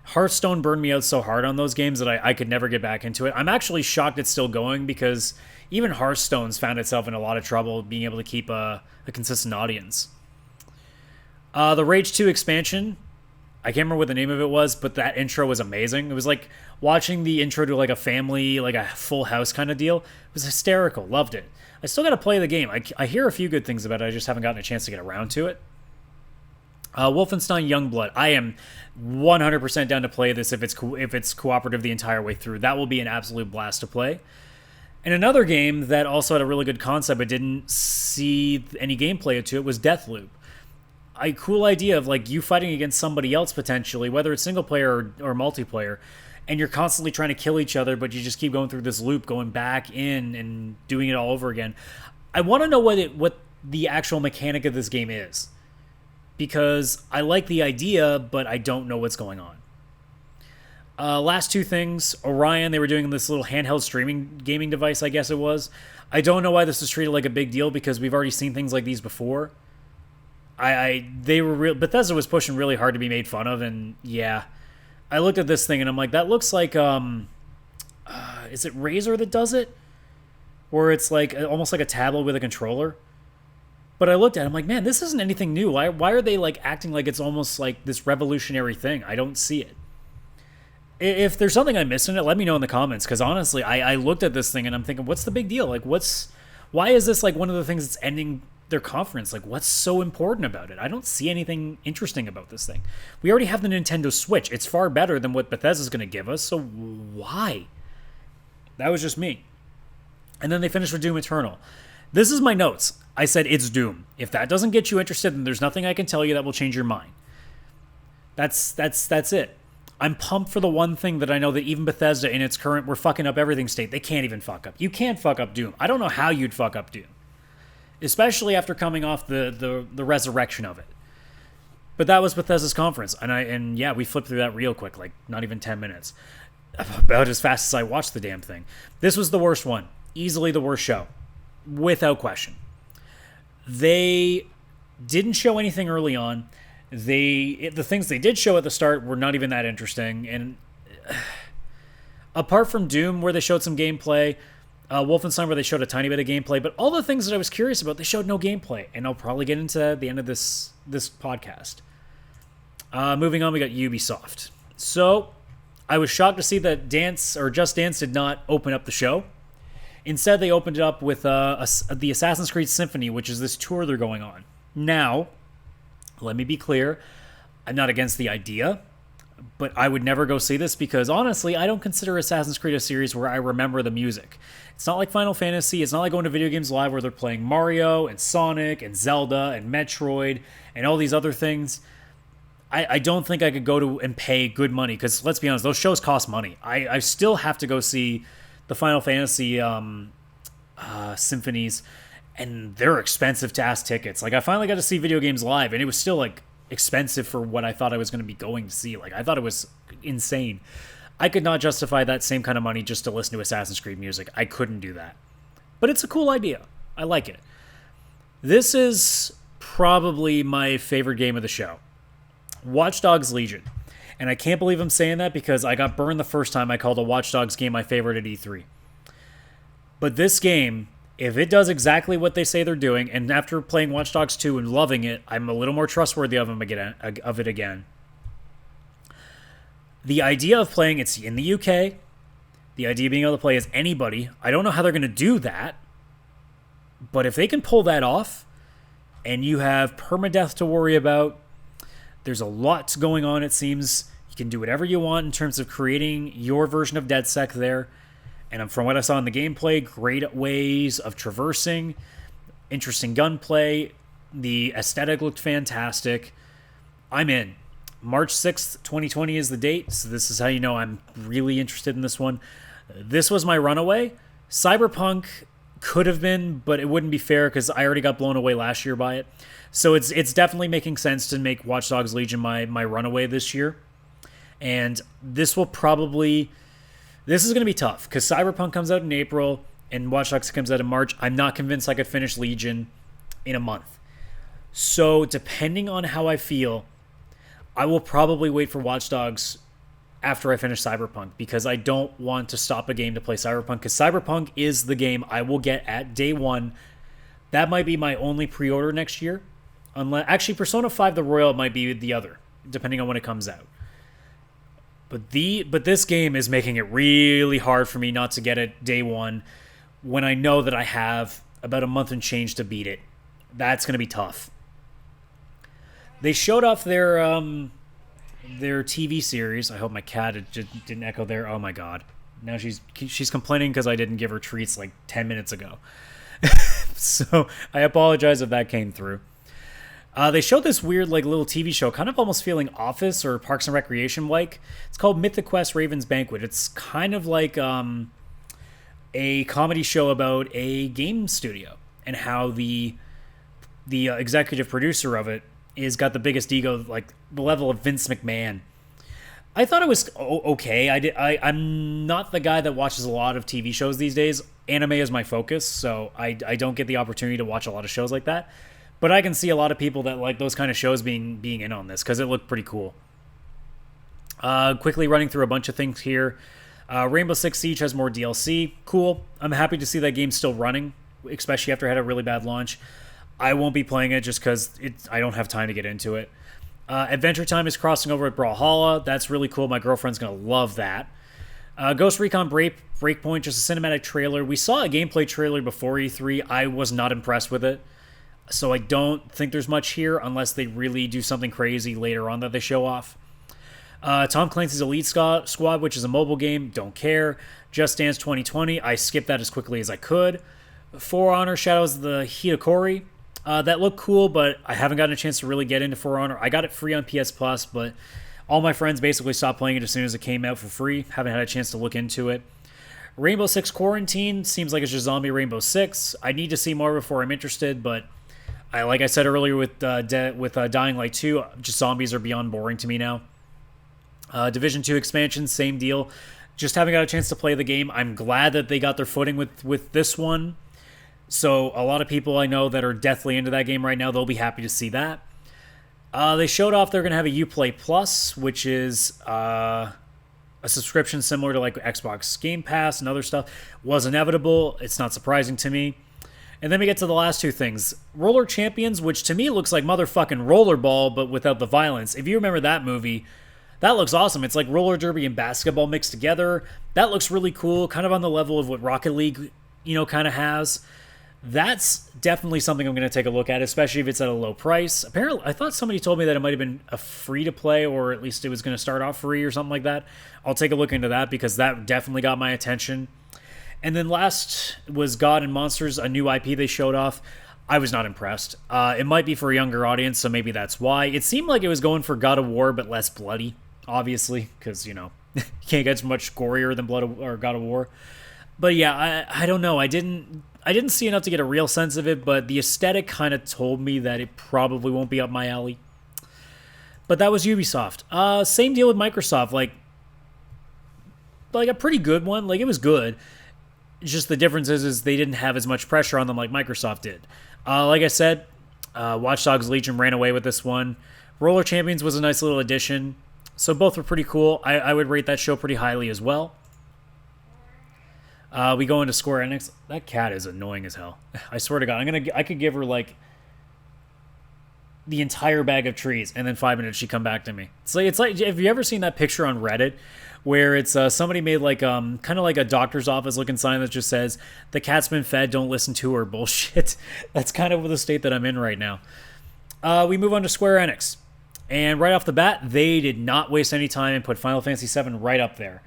Hearthstone burned me out so hard on those games that I could never get back into it. I'm actually shocked it's still going because even Hearthstone's found itself in a lot of trouble being able to keep a consistent audience. The Rage 2 expansion, I can't remember what the name of it was, but that intro was amazing. It was like watching the intro to like a family, like a Full House kind of deal. It was hysterical. Loved it. I still got to play the game. I hear a few good things about it. I just haven't gotten a chance to get around to it. Wolfenstein Youngblood. I am 100% down to play this if it's cooperative the entire way through. That will be an absolute blast to play. And another game that also had a really good concept but didn't see any gameplay to it was Deathloop. A cool idea of like you fighting against somebody else potentially, whether it's single player or multiplayer, and you're constantly trying to kill each other, but you just keep going through this loop, going back in and doing it all over again. I want to know what the actual mechanic of this game is, because I like the idea, but I don't know what's going on. Last two things, Orion, they were doing this little handheld streaming gaming device, I guess it was. I don't know why this is treated like a big deal, because we've already seen things like these before. Bethesda was pushing really hard to be made fun of, and yeah, I looked at this thing and I'm like, that looks like, is it Razer that does it? Where it's like almost like a tablet with a controller. But I looked at it, I'm like, man, this isn't anything new. Why are they like acting like it's almost like this revolutionary thing? I don't see it. If there's something I missed in it, let me know in the comments, because honestly, I looked at this thing and I'm thinking, what's the big deal? Like, what's Why is this like one of the things that's ending their conference? Like, what's so important about it? I don't see anything interesting about this thing. We already have the Nintendo Switch. It's far better than what Bethesda's going to give us, so why? That was just me. And then they finished with Doom Eternal. This is my notes. I said it's Doom. If that doesn't get you interested, then there's nothing I can tell you that will change your mind. That's it. I'm pumped for the one thing that I know that even Bethesda in its current we're fucking up everything state, they can't even fuck up. You can't fuck up Doom. I don't know how you'd fuck up Doom. Especially after coming off the resurrection of it. But that was Bethesda's conference. And yeah, we flipped through that real quick, like not even 10 minutes. About as fast as I watched the damn thing. This was the worst one. Easily the worst show. Without question. They didn't show anything early on. The things they did show at the start were not even that interesting. And apart from Doom, where they showed some gameplay, Wolfenstein, where they showed a tiny bit of gameplay, but all the things that I was curious about, they showed no gameplay. And I'll probably get into that at the end of this podcast. Moving on, we got Ubisoft. So I was shocked to see that Just Dance did not open up the show. Instead, they opened it up with the Assassin's Creed Symphony, which is this tour they're going on. Now, let me be clear, I'm not against the idea, but I would never go see this because, honestly, I don't consider Assassin's Creed a series where I remember the music. It's not like Final Fantasy. It's not like going to Video Games Live where they're playing Mario and Sonic and Zelda and Metroid and all these other things. I don't think I could go to and pay good money because, let's be honest, those shows cost money. I still have to go see the Final Fantasy symphonies, and they're expensive to ass tickets. Like, I finally got to see Video Games Live, and it was still, like, expensive for what I thought I was going to be going to see. Like, I thought it was insane. I could not justify that same kind of money just to listen to Assassin's Creed music. I couldn't do that. But it's a cool idea. I like it. This is probably my favorite game of the show. Watch Dogs Legion. And I can't believe I'm saying that because I got burned the first time I called a Watch Dogs game my favorite at E3. But this game, if it does exactly what they say they're doing, and after playing Watch Dogs 2 and loving it, I'm a little more trustworthy of it again. The idea of playing, it's in the UK. The idea of being able to play as anybody. I don't know how they're going to do that. But if they can pull that off, and you have permadeath to worry about, there's a lot going on, it seems. You can do whatever you want in terms of creating your version of DedSec there. And from what I saw in the gameplay, great ways of traversing, interesting gunplay. The aesthetic looked fantastic. I'm in. March 6th, 2020 is the date, so this is how you know I'm really interested in this one. This was my runaway. Cyberpunk could have been, but it wouldn't be fair because I already got blown away last year by it. So it's definitely making sense to make Watch Dogs Legion my runaway this year. And this is going to be tough because Cyberpunk comes out in April and Watch Dogs comes out in March. I'm not convinced I could finish Legion in a month. So depending on how I feel, I will probably wait for Watch Dogs after I finish Cyberpunk because I don't want to stop a game to play Cyberpunk because Cyberpunk is the game I will get at day one. That might be my only pre-order next year. Actually, Persona 5 The Royal might be the other, depending on when it comes out. But this game is making it really hard for me not to get it day one when I know that I have about a month and change to beat it. That's going to be tough. They showed off their TV series. I hope my cat didn't echo there. Oh my god. Now she's complaining because I didn't give her treats like 10 minutes ago. So I apologize if that came through. They showed this weird like little TV show, kind of almost feeling Office or Parks and Recreation like. It's called Mythic Quest Raven's Banquet. It's kind of like a comedy show about a game studio and how the executive producer of it is got the biggest ego, like the level of Vince McMahon. I thought it was okay. I'm not the guy that watches a lot of TV shows these days. Anime is my focus, so I don't get the opportunity to watch a lot of shows like that. But I can see a lot of people that like those kind of shows being in on this because it looked pretty cool. Quickly running through a bunch of things here. Rainbow Six Siege has more DLC. Cool. I'm happy to see that game still running, especially after it had a really bad launch. I won't be playing it just because I don't have time to get into it. Adventure Time is crossing over at Brawlhalla. That's really cool. My girlfriend's going to love that. Ghost Recon Breakpoint, just a cinematic trailer. We saw a gameplay trailer before E3. I was not impressed with it. So I don't think there's much here unless they really do something crazy later on that they show off. Tom Clancy's Elite Squad, which is a mobile game, don't care. Just Dance 2020, I skipped that as quickly as I could. For Honor Shadows of the Hitakori, that looked cool, but I haven't gotten a chance to really get into For Honor. I got it free on PS Plus, but all my friends basically stopped playing it as soon as it came out for free. Haven't had a chance to look into it. Rainbow Six Quarantine seems like it's just zombie Rainbow Six. I need to see more before I'm interested, but like I said earlier with Dying Light 2, just zombies are beyond boring to me now. Division 2 expansion, same deal. Just haven't got a chance to play the game. I'm glad that they got their footing with this one. So a lot of people I know that are deathly into that game right now, they'll be happy to see that. They showed off they're going to have a Uplay Plus, which is a subscription similar to like Xbox Game Pass and other stuff. Was inevitable. It's not surprising to me. And then we get to the last two things. Roller Champions, which to me looks like motherfucking Rollerball, but without the violence. If you remember that movie, that looks awesome. It's like roller derby and basketball mixed together. That looks really cool, kind of on the level of what Rocket League, kind of has. That's definitely something I'm going to take a look at, especially if it's at a low price. Apparently, I thought somebody told me that it might have been a free-to-play, or at least it was going to start off free or something like that. I'll take a look into that because that definitely got my attention. And then last was God and Monsters, a new IP they showed off. I was not impressed. It might be for a younger audience, so maybe that's why. It seemed like it was going for God of War, but less bloody, obviously, because, you can't get much gorier than God of War. But yeah, I don't know. I didn't see enough to get a real sense of it, but the aesthetic kind of told me that it probably won't be up my alley. But that was Ubisoft. Same deal with Microsoft. Like a pretty good one. Like, it was good. Just the difference is they didn't have as much pressure on them like Microsoft did. Like I said, Watch Dogs Legion ran away with this one. Roller Champions was a nice little addition. So both were pretty cool. I would rate that show pretty highly as well. We go into Square Enix. That cat is annoying as hell. I swear to God, I could give her like the entire bag of trees, and then 5 minutes she'd come back to me. It's like have you ever seen that picture on Reddit where it's somebody made like kind of like a doctor's office looking sign that just says "The cat's been fed, don't listen to her" bullshit. That's kind of the state that I'm in right now. We move on to Square Enix, and right off the bat, they did not waste any time and put Final Fantasy VII right up there.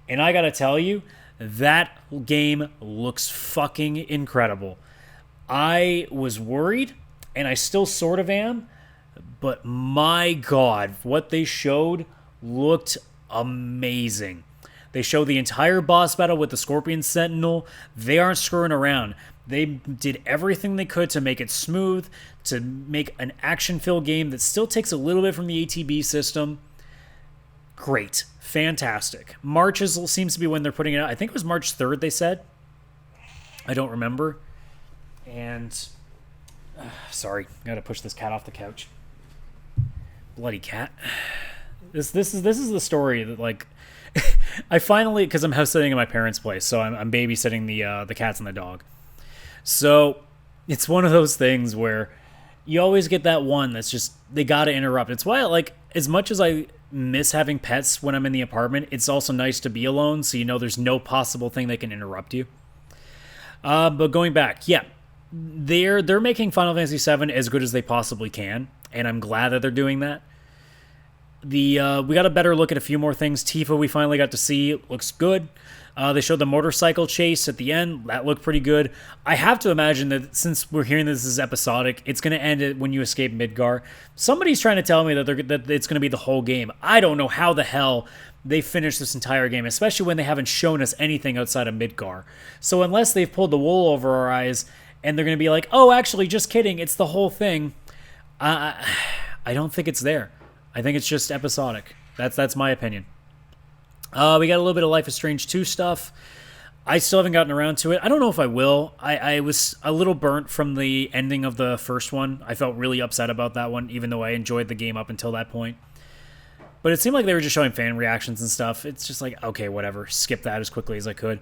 And I gotta tell you, that game looks fucking incredible. I was worried, and I still sort of am, but my God, what they showed looked amazing. They showed the entire boss battle with the Scorpion Sentinel. They aren't screwing around. They did everything they could to make it smooth, to make an action-filled game that still takes a little bit from the ATB system. Great. Fantastic. March seems to be when they're putting it out. I think it was March 3rd, they said. I don't remember. And sorry, gotta push this cat off the couch. Bloody cat. This is the story that, like, I finally, because I'm house sitting in my parents' place, so I'm babysitting the cats and the dog. So it's one of those things where you always get that one that's just, they gotta interrupt. It's why, like, as much as I miss having pets when I'm in the apartment, it's also nice to be alone, so there's no possible thing that can interrupt you. But going back, yeah, they're making Final Fantasy VII as good as they possibly can, and I'm glad that they're doing that. We got a better look at a few more things. Tifa we finally got to see. It looks good. They showed the motorcycle chase at the end. That looked pretty good. I have to imagine that since we're hearing this is episodic, it's going to end when you escape Midgar. Somebody's trying to tell me that it's going to be the whole game. I don't know how the hell they finished this entire game, especially when they haven't shown us anything outside of Midgar. So unless they've pulled the wool over our eyes and they're going to be like, oh, actually, just kidding, it's the whole thing, I don't think it's there. I think it's just episodic. That's my opinion. We got a little bit of Life is Strange 2 stuff. I still haven't gotten around to it. I don't know if I will. I was a little burnt from the ending of the first one. I felt really upset about that one, even though I enjoyed the game up until that point. But it seemed like they were just showing fan reactions and stuff. It's just like, okay, whatever. Skip that as quickly as I could.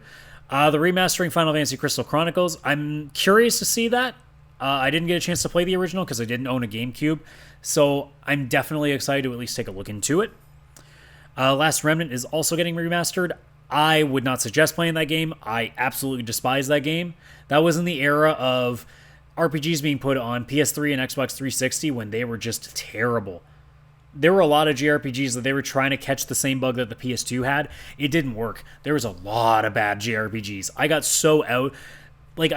The remastering Final Fantasy Crystal Chronicles. I'm curious to see that. I didn't get a chance to play the original because I didn't own a GameCube. So I'm definitely excited to at least take a look into it. Last Remnant is also getting remastered. I would not suggest playing that game. I absolutely despise that game. That was in the era of RPGs being put on PS3 and Xbox 360 when they were just terrible. There were a lot of JRPGs that they were trying to catch the same bug that the PS2 had. It didn't work. There was a lot of bad JRPGs. I got so out. Like,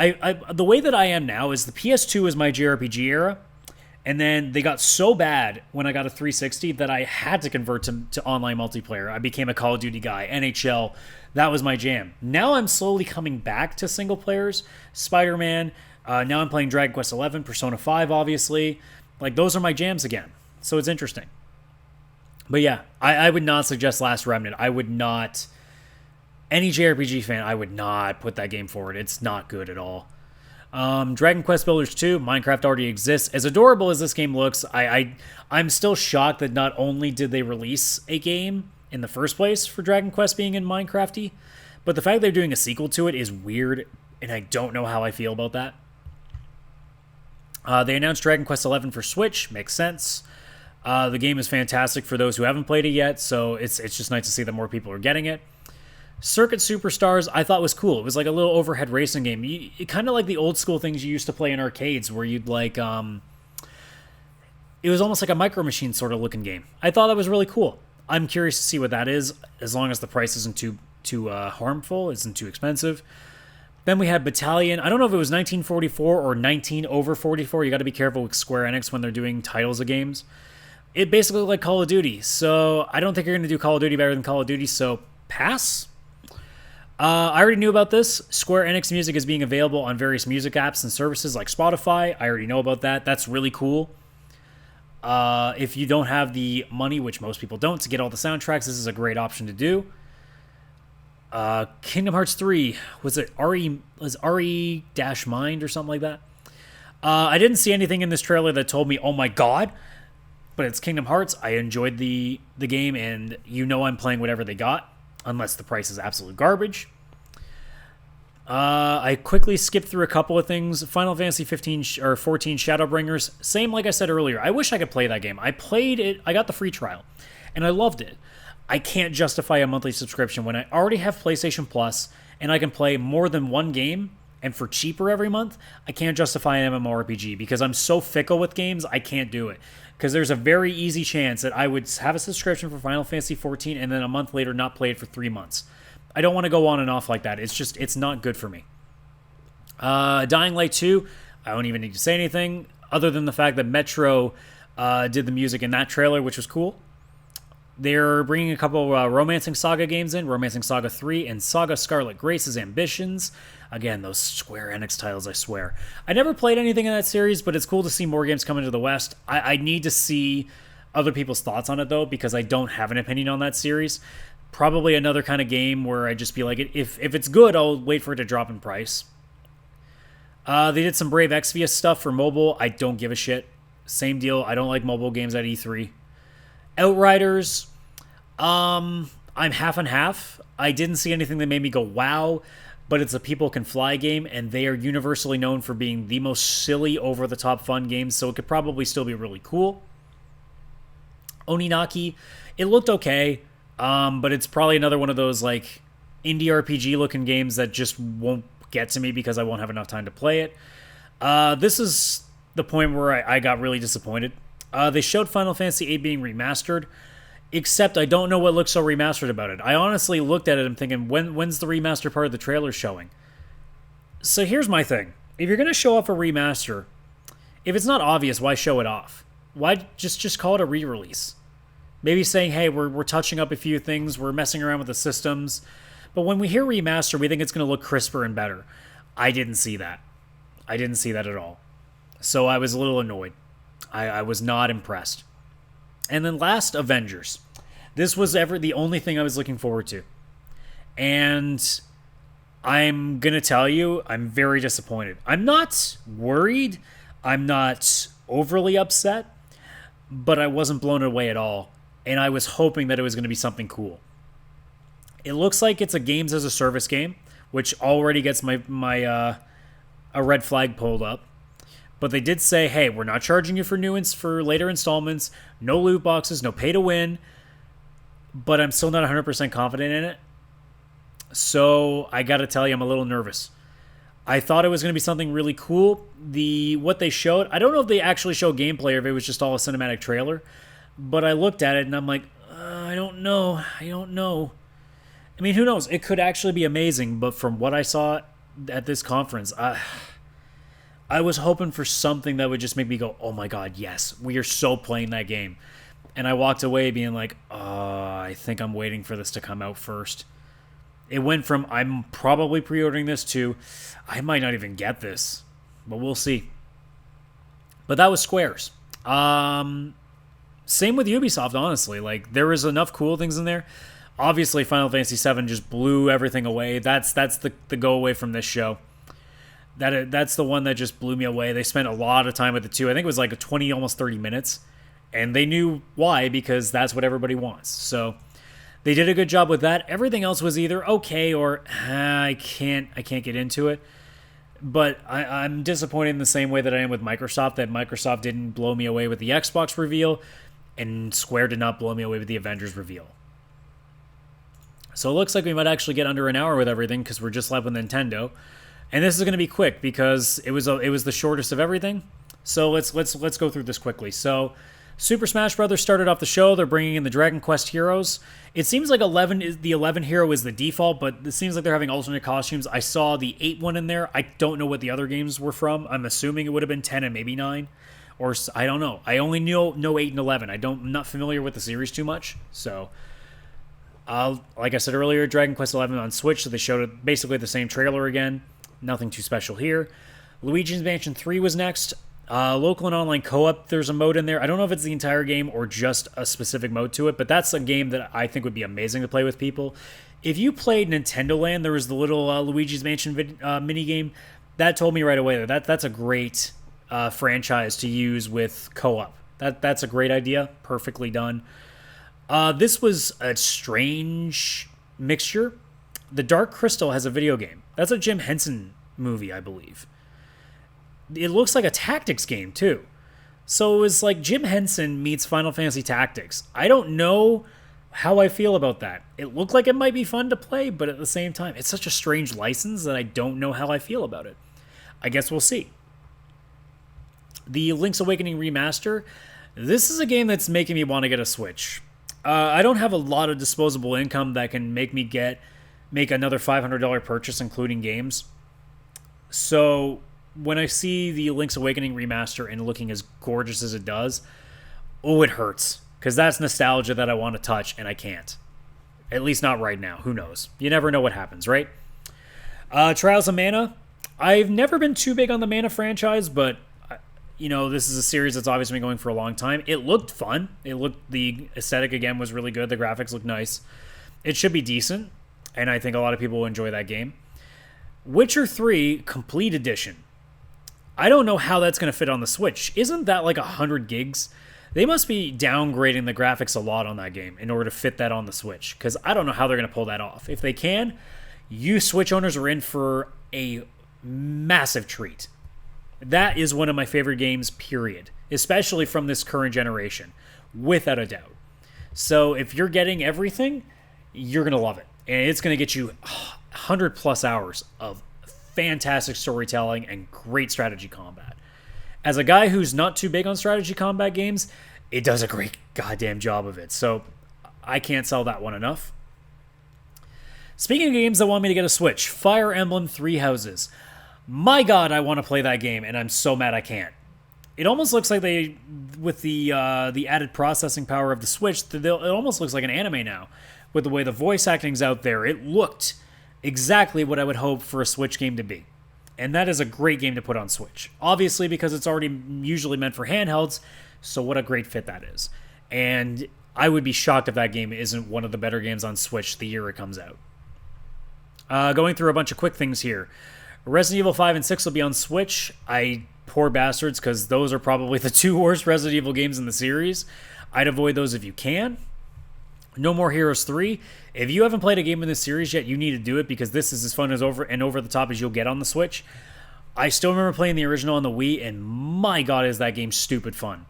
the way that I am now is the PS2 is my JRPG era. And then they got so bad when I got a 360 that I had to convert to online multiplayer. I became a Call of Duty guy, NHL. That was my jam. Now I'm slowly coming back to single players. Spider-Man. Now I'm playing Dragon Quest XI, Persona 5, obviously. Like, those are my jams again. So it's interesting. But yeah, I would not suggest Last Remnant. I would not... Any JRPG fan, I would not put that game forward. It's not good at all. Dragon Quest Builders 2, Minecraft already exists. As adorable as this game looks, I'm still shocked that not only did they release a game in the first place for Dragon Quest being in Minecrafty, but the fact they're doing a sequel to it is weird, and I don't know how I feel about that. They announced Dragon Quest XI for Switch. Makes sense. The game is fantastic for those who haven't played it yet, so it's just nice to see that more people are getting it. Circuit Superstars, I thought was cool. It was like a little overhead racing game. Kind of like the old school things you used to play in arcades where you'd like... it was almost like a Micro Machine sort of looking game. I thought that was really cool. I'm curious to see what that is, as long as the price isn't too harmful, isn't too expensive. Then we had Battalion. I don't know if it was 1944 or 19 over 44. You got to be careful with Square Enix when they're doing titles of games. It basically looked like Call of Duty, so I don't think you're going to do Call of Duty better than Call of Duty, so pass. I already knew about this. Square Enix music is being available on various music apps and services like Spotify. I already know about that. That's really cool. If you don't have the money, which most people don't, to get all the soundtracks, this is a great option to do. Kingdom Hearts 3, was RE-Mind or something like that? I didn't see anything in this trailer that told me, oh my god, but it's Kingdom Hearts. I enjoyed the game, and you know I'm playing whatever they got, unless the price is absolute garbage. I quickly skipped through a couple of things. Final Fantasy 15 or 14 Shadowbringers, same like I said earlier. I wish I could play that game. I played it, I got the free trial, and I loved it. I can't justify a monthly subscription when I already have PlayStation Plus and I can play more than one game and for cheaper every month. I can't justify an MMORPG because I'm so fickle with games, I can't do it. Because there's a very easy chance that I would have a subscription for Final Fantasy 14 and then a month later not play it for 3 months. I don't want to go on and off like that. It's not good for me. Dying Light 2, I don't even need to say anything other than the fact that Metro did the music in that trailer, which was cool. They're bringing a couple Romancing Saga games in, Romancing Saga 3 and Saga Scarlet Grace's Ambitions. Again, those Square Enix titles, I swear. I never played anything in that series, but it's cool to see more games come into the West. I need to see other people's thoughts on it, though, because I don't have an opinion on that series. Probably another kind of game where I just be like, if it's good, I'll wait for it to drop in price. They did some Brave Exvius stuff for mobile. I don't give a shit. Same deal. I don't like mobile games at E3. Outriders, I'm half and half. I didn't see anything that made me go, wow, but it's a People Can Fly game, and they are universally known for being the most silly, over-the-top fun games, so it could probably still be really cool. Oninaki, it looked okay, but it's probably another one of those, like, indie RPG-looking games that just won't get to me because I won't have enough time to play it. This is the point where I got really disappointed. They showed Final Fantasy VIII being remastered, except I don't know what looks so remastered about it. I honestly looked at it and thinking, when's the remaster part of the trailer showing? So here's my thing. If you're going to show off a remaster, if it's not obvious, why show it off? Why just call it a re-release? Maybe saying, hey, we're touching up a few things, we're messing around with the systems. But when we hear remaster, we think it's going to look crisper and better. I didn't see that. I didn't see that at all. So I was a little annoyed. I was not impressed. And then last, Avengers. This was the only thing I was looking forward to. And I'm going to tell you, I'm very disappointed. I'm not worried. I'm not overly upset. But I wasn't blown away at all. And I was hoping that it was going to be something cool. It looks like it's a games as a service game, which already gets a red flag pulled up. But they did say, hey, we're not charging you for for later installments, no loot boxes, no pay to win. But I'm still not 100% confident in it. So I got to tell you, I'm a little nervous. I thought it was going to be something really cool. What they showed, I don't know if they actually showed gameplay or if it was just all a cinematic trailer, but I looked at it and I'm like, I don't know. I don't know. I mean, who knows? It could actually be amazing, but from what I saw at this conference, I was hoping for something that would just make me go, oh my god, yes, we are so playing that game. And I walked away being like, I think I'm waiting for this to come out first. It went from, I'm probably pre-ordering this to, I might not even get this. But we'll see. But that was Square's. Same with Ubisoft, honestly. Like, there was enough cool things in there. Obviously, Final Fantasy VII just blew everything away. That's the go away from this show. That's the one that just blew me away. They spent a lot of time with the two. I think it was like 20, almost 30 minutes. And they knew why, because that's what everybody wants. So they did a good job with that. Everything else was either okay or I can't get into it. But I'm disappointed in the same way that I am with Microsoft, that Microsoft didn't blow me away with the Xbox reveal, and Square did not blow me away with the Avengers reveal. So it looks like we might actually get under an hour with everything because we're just left with Nintendo. And this is going to be quick because it was the shortest of everything. So let's go through this quickly. So Super Smash Bros. Started off the show. They're bringing in the Dragon Quest heroes. It seems like the 11 hero is the default, but it seems like they're having alternate costumes. I saw the 8 one in there. I don't know what the other games were from. I'm assuming it would have been 10 and maybe 9. Or I don't know. I only know 8 and 11. I'm not familiar with the series too much. So, like I said earlier, Dragon Quest 11 on Switch, so they showed basically the same trailer again. Nothing too special here. Luigi's Mansion 3 was next. Local and online co-op, there's a mode in there. I don't know if it's the entire game or just a specific mode to it, but that's a game that I think would be amazing to play with people. If you played Nintendo Land, there was the little Luigi's Mansion mini game. That told me right away that that's a great franchise to use with co-op. That's a great idea. Perfectly done. This was a strange mixture. The Dark Crystal has a video game. That's a Jim Henson movie, I believe. It looks like a tactics game, too. So it was like Jim Henson meets Final Fantasy Tactics. I don't know how I feel about that. It looked like it might be fun to play, but at the same time, it's such a strange license that I don't know how I feel about it. I guess we'll see. The Link's Awakening remaster. This is a game that's making me want to get a Switch. I don't have a lot of disposable income that can make me make another $500 purchase, including games. So when I see the Link's Awakening remaster and looking as gorgeous as it does, it hurts. Because that's nostalgia that I want to touch, and I can't. At least not right now. Who knows? You never know what happens, right? Trials of Mana. I've never been too big on the Mana franchise, but this is a series that's obviously been going for a long time. It looked fun. The aesthetic, again, was really good. The graphics looked nice. It should be decent, and I think a lot of people will enjoy that game. Witcher 3 Complete Edition. I don't know how that's going to fit on the Switch. Isn't that like 100 gigs? They must be downgrading the graphics a lot on that game in order to fit that on the Switch, because I don't know how they're going to pull that off. If they can, you Switch owners are in for a massive treat. That is one of my favorite games, period, especially from this current generation, without a doubt. So if you're getting everything, you're going to love it. And it's going to get you 100 plus hours of fantastic storytelling and great strategy combat. As a guy who's not too big on strategy combat games, it does a great goddamn job of it. So I can't sell that one enough. Speaking of games that want me to get a Switch, Fire Emblem Three Houses. My god, I want to play that game, and I'm so mad I can't. It almost looks like with the added processing power of the Switch, it almost looks like an anime now. With the way the voice acting's out there, it looked exactly what I would hope for a Switch game to be. And that is a great game to put on Switch. Obviously, because it's already usually meant for handhelds, so what a great fit that is. And I would be shocked if that game isn't one of the better games on Switch the year it comes out. Going through a bunch of quick things here. Resident Evil 5 and 6 will be on Switch. Poor bastards, because those are probably the two worst Resident Evil games in the series. I'd avoid those if you can. No More Heroes 3. If you haven't played a game in this series yet, you need to do it, because this is as fun as over the top as you'll get on the Switch. I still remember playing the original on the Wii, and my god, is that game stupid fun.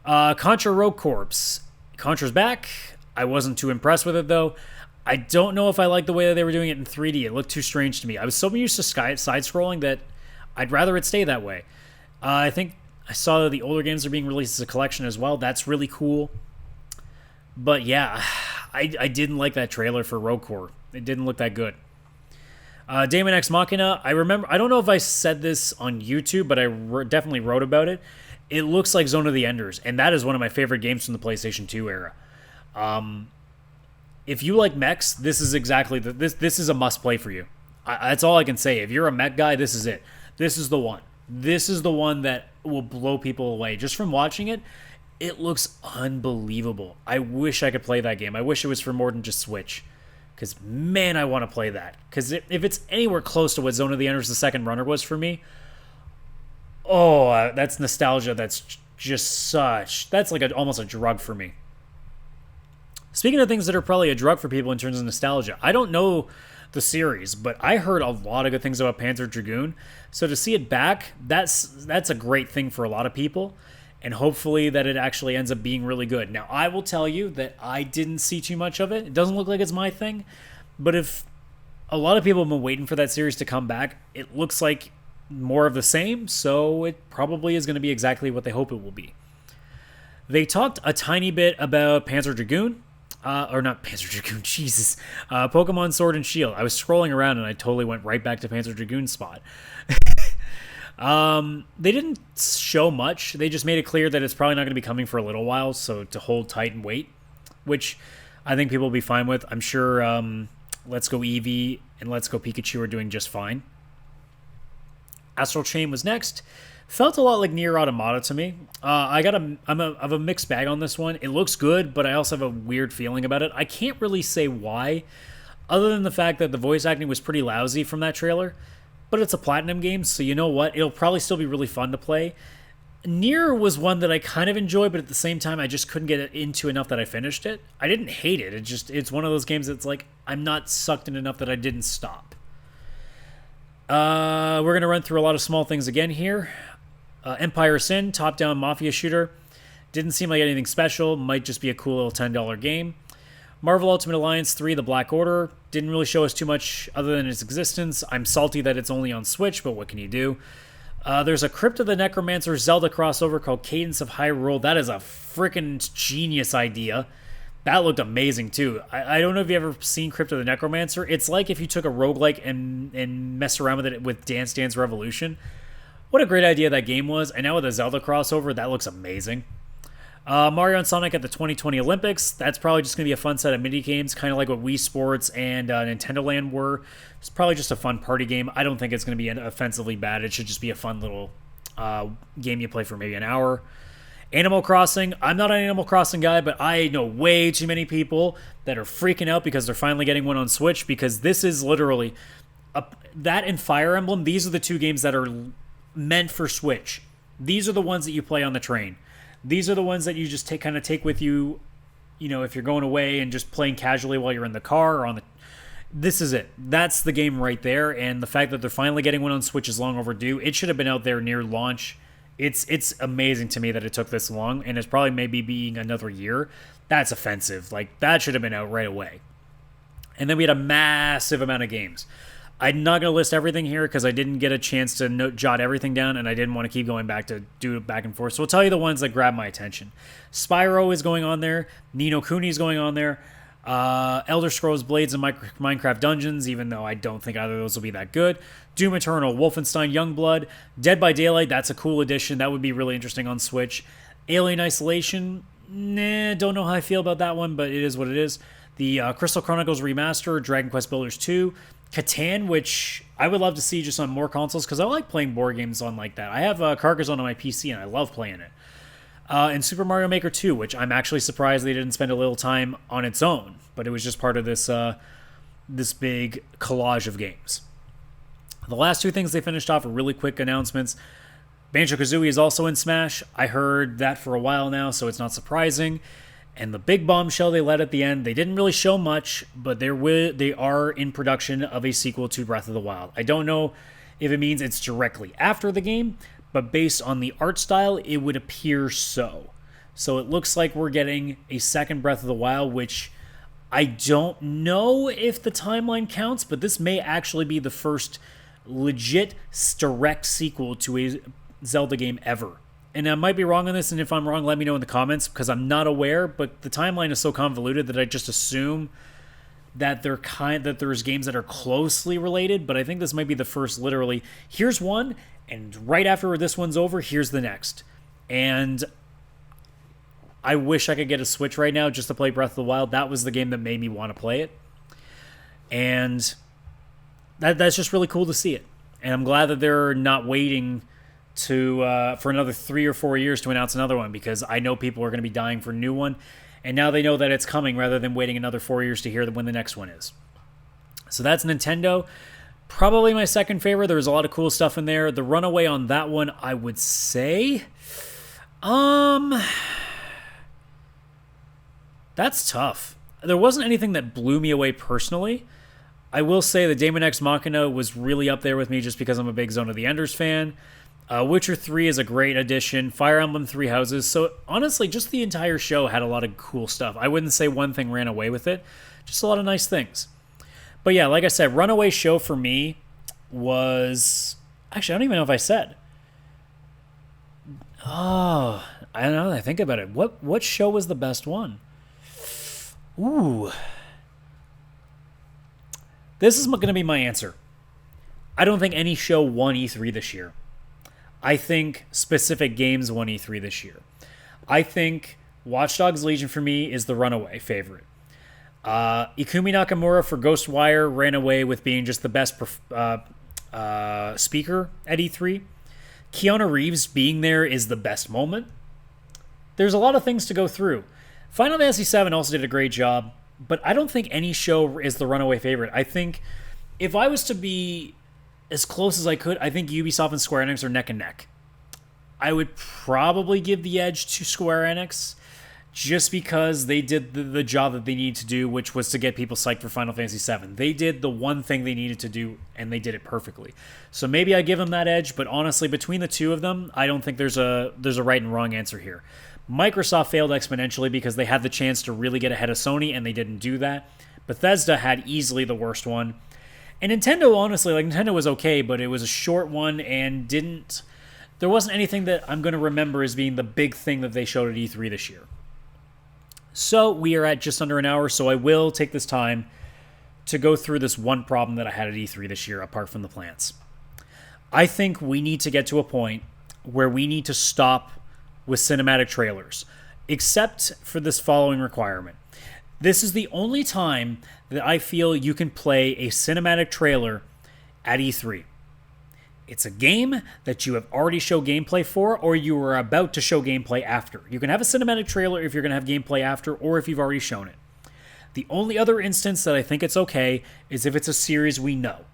Contra Rogue Corps. Contra's back. I wasn't too impressed with it, though. I don't know if I like the way that they were doing it in 3D. It looked too strange to me. I was so used to side-scrolling that I'd rather it stay that way. I think I saw that the older games are being released as a collection as well. That's really cool. But yeah, I didn't like that trailer for Rogue Core. It didn't look that good. Daemon X Machina, I don't know if I said this on YouTube, but I definitely wrote about it. It looks like Zone of the Enders, and that is one of my favorite games from the PlayStation 2 era. If you like mechs, this is exactly this is a must play for you. That's all I can say. If you're a mech guy, this is it. This is the one. This is the one that will blow people away. Just from watching it, it looks unbelievable. I wish I could play that game. I wish it was for more than just Switch. Because, man, I want to play that. Because if it's anywhere close to what Zone of the Enders the Second Runner was for me, that's nostalgia. That's just that's like almost a drug for me. Speaking of things that are probably a drug for people in terms of nostalgia, I don't know the series, but I heard a lot of good things about Panzer Dragoon. So to see it back, that's a great thing for a lot of people. And hopefully that it actually ends up being really good. Now, I will tell you that I didn't see too much of it. It doesn't look like it's my thing. But if a lot of people have been waiting for that series to come back, it looks like more of the same. So it probably is going to be exactly what they hope it will be. They talked a tiny bit about Panzer Dragoon. Or not Panzer Dragoon, Jesus. Pokemon Sword and Shield. I was scrolling around and I totally went right back to Panzer Dragoon's spot. They didn't show much. They just made it clear that it's probably not going to be coming for a little while, so to hold tight and wait, which I think people will be fine with. I'm sure Let's Go Eevee and Let's Go Pikachu are doing just fine. Astral Chain was next. Felt a lot like Nier Automata to me. I have a mixed bag on this one. It looks good, but I also have a weird feeling about it. I can't really say why, other than the fact that the voice acting was pretty lousy from that trailer. But it's a Platinum game, so you know what? It'll probably still be really fun to play. Nier was one that I kind of enjoyed, but at the same time, I just couldn't get into enough that I finished it. I didn't hate it. It's one of those games that's like, I'm not sucked in enough that I didn't stop. We're going to run through a lot of small things again here. Empire Sin, top-down mafia shooter. Didn't seem like anything special. Might just be a cool little $10 game. Marvel Ultimate Alliance 3, The Black Order. Didn't really show us too much other than its existence. I'm salty that it's only on Switch, but what can you do? There's a Crypt of the Necromancer Zelda crossover called Cadence of Hyrule. That is a freaking genius idea. That looked amazing, too. I don't know if you've ever seen Crypt of the Necromancer. It's like if you took a roguelike and messed around with it with Dance Dance Revolution. What a great idea that game was. And now with a Zelda crossover, that looks amazing. Mario and Sonic at the 2020 Olympics. That's probably just going to be a fun set of mini games, kind of like what Wii Sports and Nintendo Land were. It's probably just a fun party game. I don't think it's going to be offensively bad. It should just be a fun little game you play for maybe an hour. Animal Crossing. I'm not an Animal Crossing guy, but I know way too many people that are freaking out because they're finally getting one on Switch, because this is literally that and Fire Emblem. These are the two games that are meant for Switch. These are the ones that you play on the train. These are the ones that you just take with you, if you're going away and just playing casually while you're in the car or on the. This is it. That's the game right there. And the fact that they're finally getting one on Switch is long overdue. It should have been out there near launch. It's amazing to me that it took this long, and it's probably maybe being another year. That's offensive. Like, that should have been out right away. And then we had a massive amount of games. I'm not going to list everything here because I didn't get a chance to jot everything down, and I didn't want to keep going back to do it back and forth. So I'll tell you the ones that grabbed my attention. Spyro is going on there. Ni no Kuni is going on there. Elder Scrolls Blades and Minecraft Dungeons, even though I don't think either of those will be that good. Doom Eternal, Wolfenstein Youngblood. Dead by Daylight, that's a cool addition. That would be really interesting on Switch. Alien Isolation, don't know how I feel about that one, but it is what it is. The Crystal Chronicles Remaster, Dragon Quest Builders 2. Catan, which I would love to see just on more consoles, because I like playing board games on like that. I have Carcassonne on my PC, and I love playing it. And Super Mario Maker 2, which I'm actually surprised they didn't spend a little time on its own, but it was just part of this this big collage of games. The last two things they finished off are really quick announcements. Banjo-Kazooie is also in Smash. I heard that for a while now, so it's not surprising. And the big bombshell they let at the end, they didn't really show much, but they are in production of a sequel to Breath of the Wild. I don't know if it means it's directly after the game, but based on the art style, it would appear so. So it looks like we're getting a second Breath of the Wild, which I don't know if the timeline counts, but this may actually be the first legit direct sequel to a Zelda game ever. And I might be wrong on this, and if I'm wrong, let me know in the comments, because I'm not aware, but the timeline is so convoluted that I just assume that there's games that are closely related, but I think this might be the first literally, here's one, and right after this one's over, here's the next. And I wish I could get a Switch right now just to play Breath of the Wild. That was the game that made me want to play it. And that's just really cool to see it. And I'm glad that they're not waiting for another 3 or 4 years to announce another one, because I know people are going to be dying for a new one. And now they know that it's coming rather than waiting another 4 years to hear when the next one is. So that's Nintendo. Probably my second favorite. There's a lot of cool stuff in there. The runaway on that one, I would say... That's tough. There wasn't anything that blew me away personally. I will say the Daemon X Machina was really up there with me just because I'm a big Zone of the Enders fan. Witcher 3 is a great addition. Fire Emblem Three Houses. So honestly, just the entire show had a lot of cool stuff. I wouldn't say one thing ran away with it. Just a lot of nice things. But yeah, like I said, runaway show for me was... Actually, I don't even know if I said. Oh, I don't know. I think about it. What show was the best one? Ooh. This is going to be my answer. I don't think any show won E3 this year. I think specific games won E3 this year. I think Watch Dogs Legion for me is the runaway favorite. Ikumi Nakamura for Ghostwire ran away with being just the best speaker at E3. Keanu Reeves being there is the best moment. There's a lot of things to go through. Final Fantasy VII also did a great job, but I don't think any show is the runaway favorite. I think if I was to be as close as I could, I think Ubisoft and Square Enix are neck and neck. I would probably give the edge to Square Enix just because they did the job that they needed to do, which was to get people psyched for Final Fantasy VII. They did the one thing they needed to do, and they did it perfectly. So maybe I give them that edge, but honestly, between the two of them, I don't think there's a right and wrong answer here. Microsoft failed exponentially because they had the chance to really get ahead of Sony, and they didn't do that. Bethesda had easily the worst one. And Nintendo, honestly, Nintendo was okay, but it was a short one and there wasn't anything that I'm going to remember as being the big thing that they showed at E3 this year. So we are at just under an hour, so I will take this time to go through this one problem that I had at E3 this year, apart from the plants. I think we need to get to a point where we need to stop with cinematic trailers, except for this following requirement. This is the only time that I feel you can play a cinematic trailer at E3. It's a game that you have already shown gameplay for, or you are about to show gameplay after. You can have a cinematic trailer if you're going to have gameplay after, or if you've already shown it. The only other instance that I think it's okay is if it's a series we know.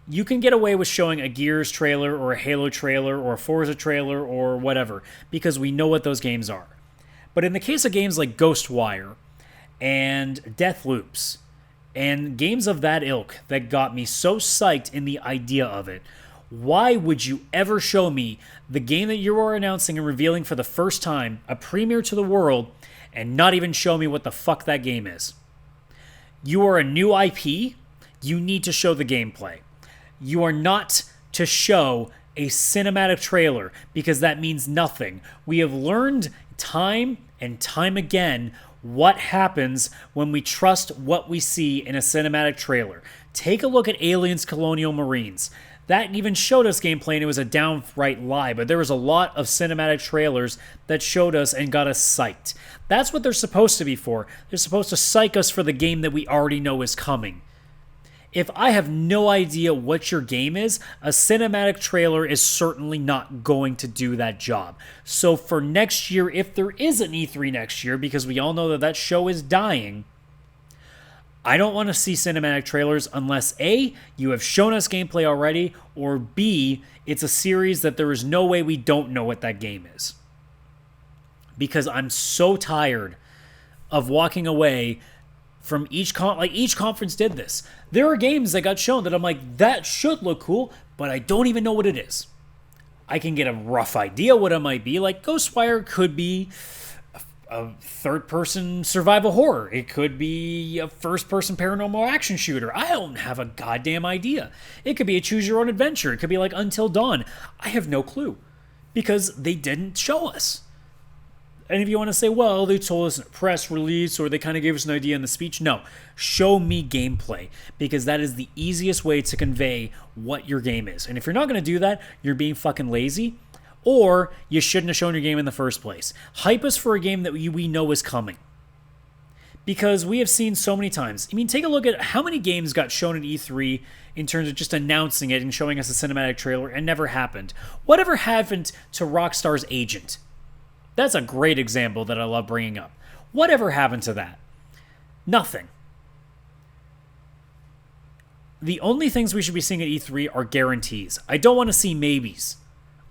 You can get away with showing a Gears trailer, or a Halo trailer, or a Forza trailer, or whatever, because we know what those games are. But in the case of games like Ghostwire, and Deathloops, and games of that ilk that got me so psyched in the idea of it, why would you ever show me the game that you are announcing and revealing for the first time, a premiere to the world, and not even show me what the fuck that game is? You are a new IP, you need to show the gameplay. You are not to show a cinematic trailer, because that means nothing. We have learned time and time again what happens when we trust what we see in a cinematic trailer. Take a look at Aliens Colonial Marines. That even showed us gameplay, and it was a downright lie, but there was a lot of cinematic trailers that showed us and got us psyched. That's what they're supposed to be for. They're supposed to psych us for the game that we already know is coming. If I have no idea what your game is, a cinematic trailer is certainly not going to do that job. So for next year, if there is an E3 next year, because we all know that that show is dying, I don't want to see cinematic trailers unless A, you have shown us gameplay already, or B, it's a series that there is no way we don't know what that game is. Because I'm so tired of walking away from each conference did this. There are games that got shown that I'm like, that should look cool, but I don't even know what it is. I can get a rough idea what it might be. Like Ghostwire could be a third-person survival horror. It could be a first-person paranormal action shooter. I don't have a goddamn idea. It could be a choose-your-own-adventure. It could be like Until Dawn. I have no clue because they didn't show us. And if you want to say, well, they told us in a press release or they kind of gave us an idea in the speech, no. Show me gameplay because that is the easiest way to convey what your game is. And if you're not going to do that, you're being fucking lazy or you shouldn't have shown your game in the first place. Hype us for a game that we know is coming. Because we have seen so many times. I mean, take a look at how many games got shown at E3 in terms of just announcing it and showing us a cinematic trailer and never happened. Whatever happened to Rockstar's Agent? That's a great example that I love bringing up. Whatever happened to that? Nothing. The only things we should be seeing at E3 are guarantees. I don't want to see maybes.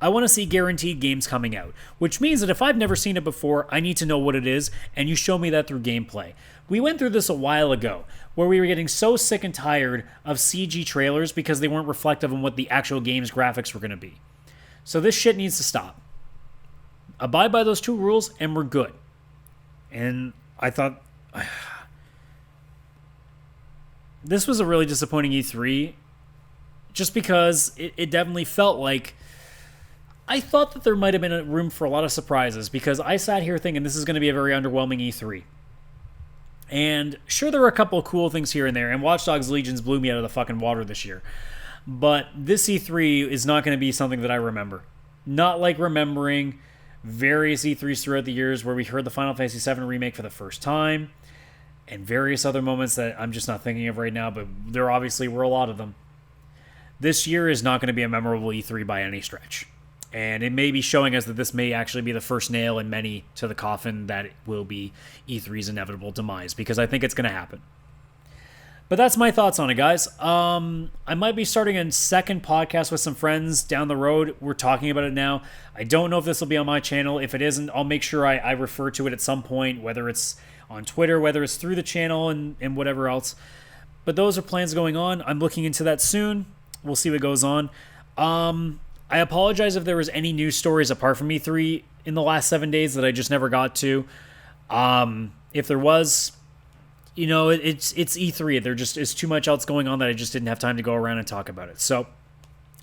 I want to see guaranteed games coming out, which means that if I've never seen it before, I need to know what it is, and you show me that through gameplay. We went through this a while ago, where we were getting so sick and tired of CG trailers because they weren't reflective on what the actual game's graphics were going to be. So this shit needs to stop. Abide by those two rules, and we're good. And I thought... this was a really disappointing E3, just because it definitely felt like... I thought that there might have been a room for a lot of surprises, because I sat here thinking this is going to be a very underwhelming E3. And sure, there were a couple of cool things here and there, and Watch Dogs Legions blew me out of the fucking water this year. But this E3 is not going to be something that I remember. Not like remembering various E3s throughout the years where we heard the Final Fantasy VII Remake for the first time, and various other moments that I'm just not thinking of right now, but there obviously were a lot of them. This year is not going to be a memorable E3 by any stretch. And it may be showing us that this may actually be the first nail in many to the coffin that it will be E3's inevitable demise, because I think it's going to happen. But that's my thoughts on it, guys. I might be starting a second podcast with some friends down the road. We're talking about it now. I don't know if this will be on my channel. If it isn't, I'll make sure I refer to it at some point, whether it's on Twitter, whether it's through the channel, and whatever else. But those are plans going on. I'm looking into that soon. We'll see what goes on. I apologize if there was any news stories apart from E3 in the last 7 days that I just never got to. If there was, you know, it's E3. There just is too much else going on that I just didn't have time to go around and talk about it. So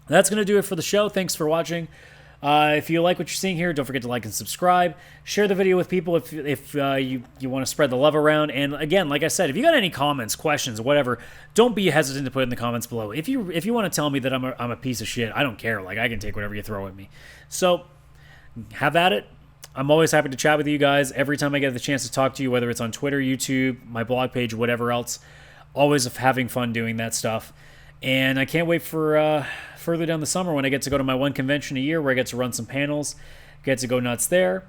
that's going to do it for the show. Thanks for watching. If you like what you're seeing here, don't forget to like and subscribe. Share the video with people if you want to spread the love around. And again, like I said, if you got any comments, questions, whatever, don't be hesitant to put in the comments below. If you want to tell me that I'm a piece of shit, I don't care. Like, I can take whatever you throw at me. So have at it. I'm always happy to chat with you guys every time I get the chance to talk to you, whether it's on Twitter, YouTube, my blog page, whatever else. Always having fun doing that stuff. And I can't wait for further down the summer when I get to go to my one convention a year where I get to run some panels, get to go nuts there.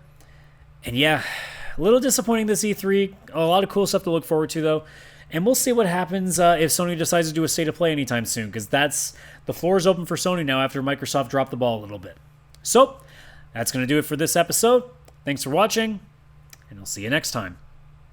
And yeah, a little disappointing this E3. A lot of cool stuff to look forward to, though. And we'll see what happens if Sony decides to do a state of play anytime soon, because the floor is open for Sony now after Microsoft dropped the ball a little bit. So that's going to do it for this episode. Thanks for watching, and I'll see you next time.